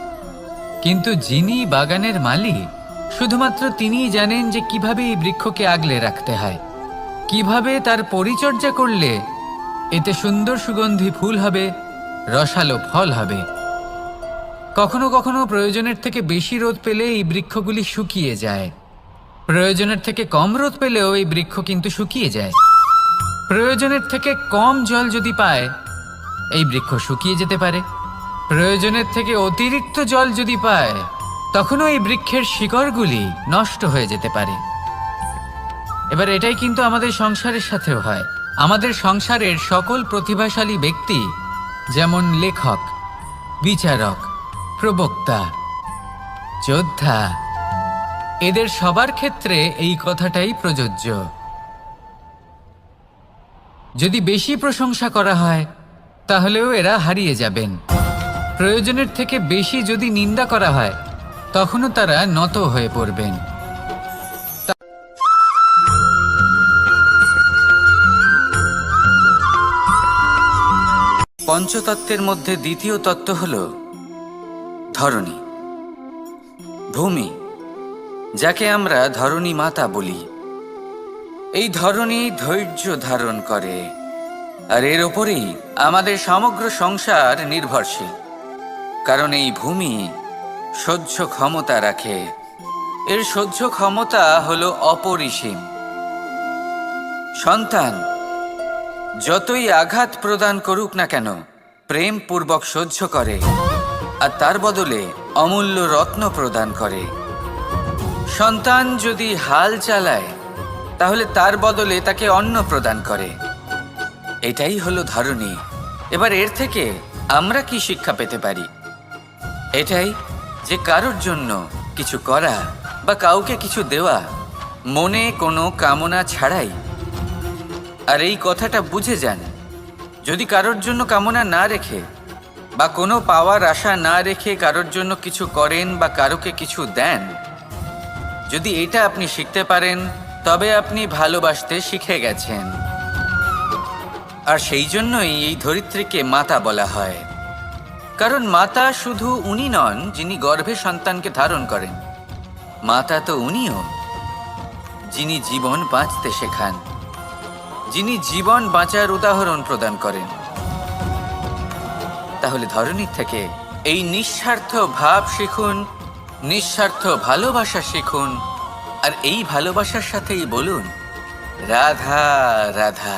কিন্তু যিনি বাগানের মালিক, শুধুমাত্র তিনিই জানেন যে কিভাবে এই বৃক্ষকে আগলে রাখতে হয়, কিভাবে তার পরিচর্যা করলে এতে সুন্দর সুগন্ধি ফুল হবে, রসালো ফল হবে। কখনো কখনো প্রয়োজনের থেকে বেশি রোদ পেলে এই বৃক্ষগুলি শুকিয়ে যায়, প্রয়োজনের থেকে কম রোদ পেলেও এই বৃক্ষ কিন্তু শুকিয়ে যায়। প্রয়োজনের থেকে কম জল যদি পায়, এই বৃক্ষ শুকিয়ে যেতে পারে। প্রয়োজনের থেকে অতিরিক্ত জল যদি পায়, তখনও এই বৃক্ষের শিকড়গুলি নষ্ট হয়ে যেতে পারে। এবার এটাই কিন্তু আমাদের সংসারের সাথেও হয়। আমাদের সংসারের সকল প্রতিভাশালী ব্যক্তি, যেমন লেখক, বিচারক, প্রবক্তা, যোদ্ধা, এদের সবার ক্ষেত্রে এই কথাটাই প্রযোজ্য। যদি বেশি প্রশংসা করা হয়, তাহলেও এরা হারিয়ে যাবেন। প্রয়োজনের থেকে বেশি যদি নিন্দা করা হয়, তখনও তারা নত হয়ে পড়বেন। পঞ্চতত্ত্বের মধ্যে দ্বিতীয় তত্ত্ব হল ধরণী, ভূমি, যাকে আমরা ধরণী মাতা বলি। এই ধরণী ধৈর্য ধারণ করে, আর এর ওপরেই আমাদের সমগ্র সংসার নির্ভরশীল। কারণ এই ভূমি সহ্য ক্ষমতা রাখে, এর সহ্য ক্ষমতা হলো অপরিসীম। সন্তান যতই আঘাত প্রদান করুক না কেন, প্রেম পূর্বক সহ্য করে, আর তার বদলে অমূল্য রত্ন প্রদান করে। সন্তান যদি হাল চালায়, তাহলে তার বদলে তাকে অন্ন প্রদান করে। এটাই হলো ধরণী। এবার এর থেকে আমরা কি শিক্ষা পেতে পারি? এটাই যে কারোর জন্য কিছু করা বা কাউকে কিছু দেওয়া মনে কোনো কামনা ছাড়াই। আর এই কথাটা বুঝে যান, যদি কারোর জন্য কামনা না রেখে বা কোনো পাওয়ার আশা না রেখে কারোর জন্য কিছু করেন বা কারোকে কিছু দেন, যদি এটা আপনি শিখতে পারেন, তবে আপনি ভালোবাসতে শিখে গেছেন। আর সেই জন্যই এই ধরিত্রীকে মাতা বলা হয়। কারণ মাতা শুধু উনি নন যিনি গর্ভে সন্তানকে ধারণ করেন, মাতা তো উনিও যিনি জীবন বাঁচতে শেখান, যিনি জীবন বাঁচার উদাহরণ প্রদান করেন। তাহলে ধরণীর থেকে এই নিঃস্বার্থ ভাব শিখুন, নিঃস্বার্থ ভালোবাসা শিখুন, আর এই ভালোবাসার সাথেই বলুন, রাধা রাধা।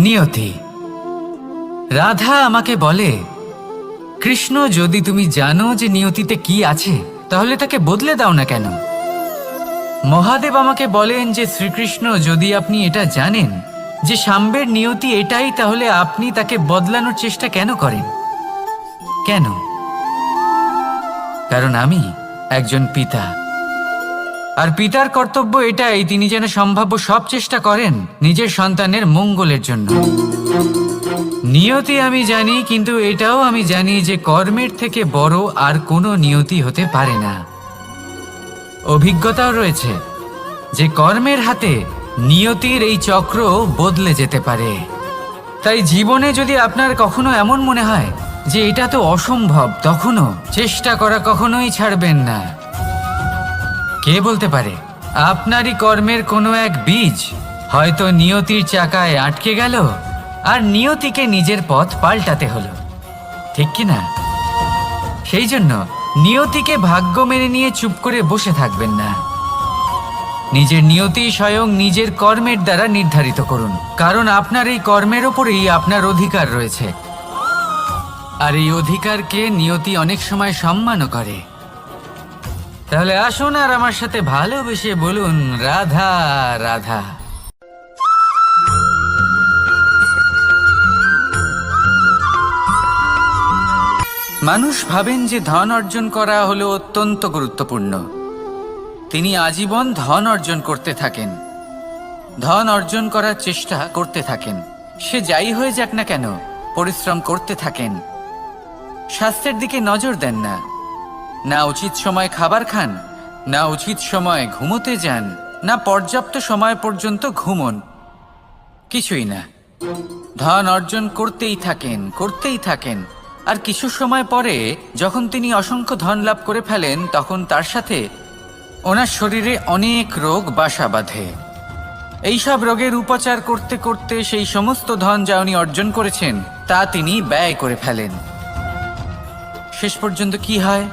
নিয়তি। রাধা আমাকে বলে, কৃষ্ণ, যদি তুমি জানো যে নিয়তিতে কি আছে, তাহলে তাকে বদলে দাও না কেন? মহাদেব আমাকে বলেন যে শ্রীকৃষ্ণ, যদি আপনি এটা জানেন যে সাম্বের নিয়তি এটাই, তাহলে আপনি তাকে বদলানোর চেষ্টা কেন করেন? কেন? কারণ আমি একজন পিতা, আর পিতার কর্তব্য এটাই, তিনি যেন সম্ভাব্য সব চেষ্টা করেন নিজের সন্তানের মঙ্গলের জন্য। নিয়তি আমি জানি, কিন্তু এটাও আমি জানি যে কর্মের থেকে বড় আর কোনো নিয়তি হতে পারে না। অভিজ্ঞতাও রয়েছে যে কর্মের হাতে নিয়তির এই চক্র বদলে যেতে পারে। তাই জীবনে যদি আপনার কখনো এমন মনে হয় যে এটা তো অসম্ভব, তখনও চেষ্টা করা কখনোই ছাড়বেন না। কে বলতে পারে আপনারই কর্মের কোনো এক বীজ হয়তো নিয়তির চাকায় আটকে গেল আর নিয়তিকে নিজের পথ পাল্টাতে হলো, ঠিক কি না? সেই জন্য নিয়তিকে ভাগ্য মেনে নিয়ে চুপ করে বসে থাকবেন না। নিজের নিয়তি স্বয়ং নিজের কর্মের দ্বারা নির্ধারিত করুন, কারণ আপনার এই কর্মের ওপরেই আপনার অধিকার রয়েছে। আর এই অধিকারকে নিয়তি অনেক সময় সম্মানও করে। তাহলে আসুন আর আমার সাথে ভালোবেসে বলুন, রাধা রাধা। মানুষ ভাবেন যে ধন অর্জন করা হলো অত্যন্ত গুরুত্বপূর্ণ। তিনি আজীবন ধন অর্জন করতে থাকেন, ধন অর্জন করার চেষ্টা করতে থাকেন। সে যাই হয়ে যাক না কেন, পরিশ্রম করতে থাকেন। স্বাস্থ্যের দিকে নজর দেন না, না উচিত সময় খাবার খান, না উচিত সময় ঘুমোতে যান, না পর্যাপ্ত সময় পর্যন্ত ঘুমন, কিছুই না। ধন অর্জন করতেই থাকেন, করতেই থাকেন। আর কিছু সময় পরে যখন তিনি অসংখ্য ধন লাভ করে ফেলেন, তখন তার সাথে ওনার শরীরে অনেক রোগ বাসা বাঁধে। এইসব রোগের উপচার করতে করতে সেই সমস্ত ধন যা উনি অর্জন করেছেন তা তিনি ব্যয় করে ফেলেন। শেষ পর্যন্ত কি হয়?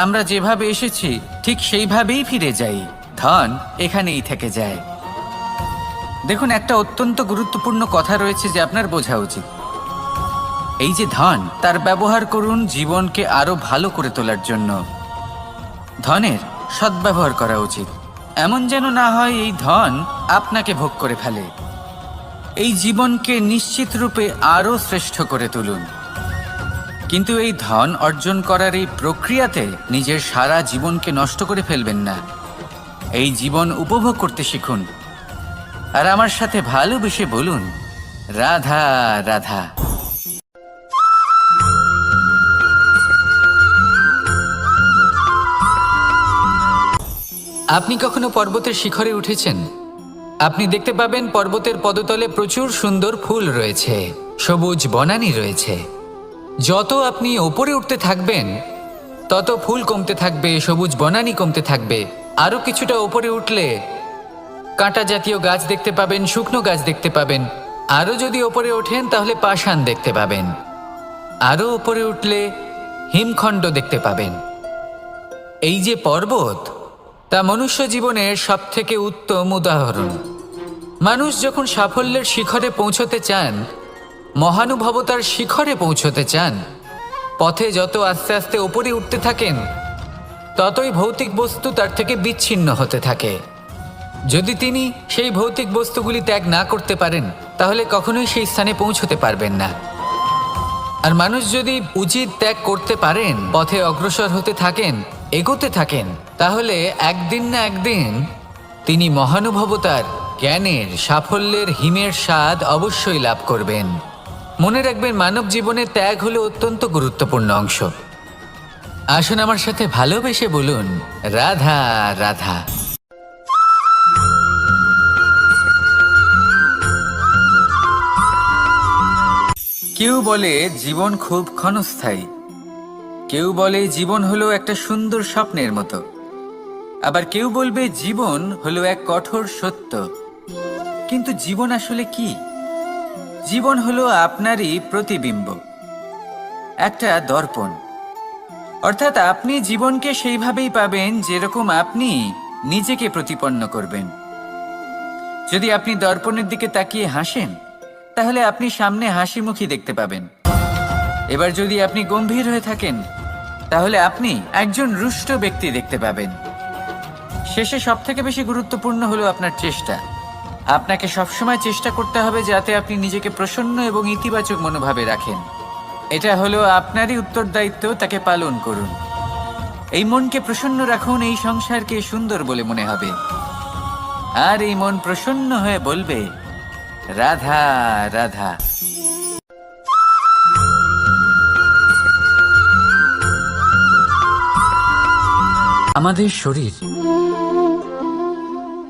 আমরা যেভাবে এসেছি ঠিক সেইভাবেই ফিরে যাই, ধন এখানেই থেকে যায়। দেখুন, একটা অত্যন্ত গুরুত্বপূর্ণ কথা রয়েছে যে আপনার বোঝা উচিত। এই যে ধন, তার ব্যবহার করুন জীবনকে আরো ভালো করে তোলার জন্য। ধনের সদ্ব্যবহার করা উচিত, এমন যেন না হয় এই ধন আপনাকে ভোগ করে ফেলে। এই জীবনকে নিশ্চিত রূপে আরো শ্রেষ্ঠ করে তুলুন। কিন্তু এই ধন অর্জন করার এই প্রক্রিয়াতে নিজের সারা জীবনকে নষ্ট করে ফেলবেন না। এই জীবন উপভোগ করতে শিখুন। আর আমার সাথে ভালোবেসে বলুন, রাধা রাধা। আপনি কখনো পর্বতের শিখরে উঠেছেন? আপনি দেখতে পাবেন পর্বতের পদতলে প্রচুর সুন্দর ফুল রয়েছে, সবুজ বনানী রয়েছে। যত আপনি ওপরে উঠতে থাকবেন তত ফুল কমতে থাকবে, সবুজ বনানী কমতে থাকবে। আরও কিছুটা ওপরে উঠলে কাঁটা জাতীয় গাছ দেখতে পাবেন, শুকনো গাছ দেখতে পাবেন। আরও যদি ওপরে ওঠেন তাহলে পাষাণ দেখতে পাবেন। আরও ওপরে উঠলে হিমখণ্ড দেখতে পাবেন। এই যে পর্বত, তা মনুষ্য জীবনের সবথেকে উত্তম উদাহরণ। মানুষ যখন সাফল্যের শিখরে পৌঁছতে চান, মহানুভবতার শিখরে পৌঁছতে চান, পথে যত আস্তে আস্তে ওপরে উঠতে থাকেন ততই ভৌতিক বস্তু তার থেকে বিচ্ছিন্ন হতে থাকে। যদি তিনি সেই ভৌতিক বস্তুগুলি ত্যাগ না করতে পারেন তাহলে কখনোই সেই স্থানে পৌঁছতে পারবেন না। আর মানুষ যদি উচিত ত্যাগ করতে পারেন, পথে অগ্রসর হতে থাকেন, এগোতে থাকেন, তাহলে একদিন না একদিন তিনি মহানুভবতার, জ্ঞানের, সাফল্যের হিমের স্বাদ অবশ্যই লাভ করবেন। মনে রাখবেন, মানব জীবনে ত্যাগ হলো অত্যন্ত গুরুত্বপূর্ণ অংশ। আসুন আমার সাথে ভালোবেসে বলুন, রাধা রাধা। কেউ বলে জীবন খুব ক্ষণস্থায়ী, কেউ বলে জীবন হলো একটা সুন্দর স্বপ্নের মতো, আবার কেউ বলবে জীবন হলো এক কঠোর সত্য। কিন্তু জীবন আসলে কি? জীবন হলো আপনারই প্রতিবিম্ব, একটা দর্পণ। অর্থাৎ আপনি জীবনকে সেইভাবেই পাবেন যেরকম আপনি নিজেকে প্রতিপন্ন করবেন। যদি আপনি দর্পণের দিকে তাকিয়ে হাসেন তাহলে আপনি সামনে হাসি মুখী দেখতে পাবেন। এবার যদি আপনি গম্ভীর হয়ে থাকেন তাহলে আপনি একজন রুষ্ট ব্যক্তি দেখতে পাবেন। শেষে সবথেকে বেশি গুরুত্বপূর্ণ হলো আপনার চেষ্টা। আপনাকে সবসময় চেষ্টা করতে হবে যাতে আপনি নিজেকে প্রসন্ন এবং ইতিবাচক মনোভাবে রাখেন। এটা হলো আপনারই উত্তরদায়িত্ব, তাকে পালন করুন। এই মনকে প্রসন্ন রাখুন, এই সংসারকে সুন্দর বলে মনে হবে। আর এই মন প্রসন্ন হয়ে বলবে, রাধা রাধা। আমাদের শরীর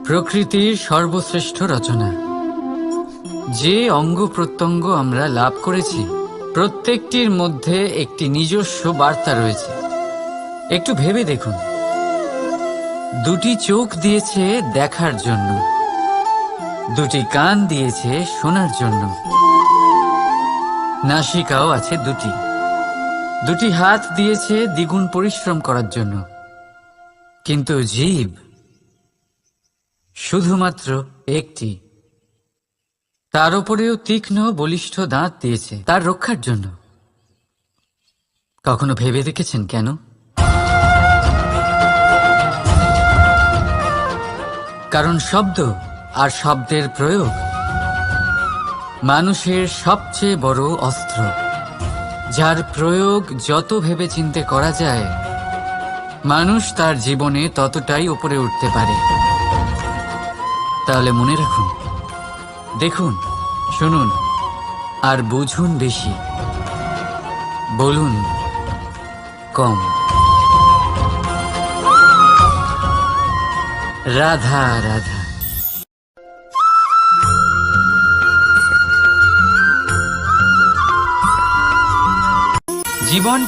প্রকৃতির সর্বশ্রেষ্ঠ রচনা। যে অঙ্গ প্রত্যঙ্গ আমরা লাভ করেছি প্রত্যেকটির মধ্যে একটি নিজস্ব বার্তা রয়েছে। একটু ভেবে দেখুন, দুটি চোখ দিয়েছে দেখার জন্য, দুটি কান দিয়েছে শোনার জন্য, নাসিকাও আছে দুটি, দুটি হাত দিয়েছে দ্বিগুণ পরিশ্রম করার জন্য, কিন্তু জিভ শুধুমাত্র একটি। তার উপরেও তীক্ষ্ণ বলিষ্ঠ দাঁত দিয়েছে তার রক্ষার জন্য। কখনো ভেবে দেখেছেন কেন? কারণ শব্দ আর শব্দের প্রয়োগ মানুষের সবচেয়ে বড় অস্ত্র, যার প্রয়োগ যত ভেবেচিন্তে করা যায় মানুষ তার জীবনে ততটাই উপরে উঠতে পারে। তাহলে মনে রাখুন, দেখুন, শুনুন আর বুঝুন বেশি, বলুন কম। রাধা রাধা। জীবন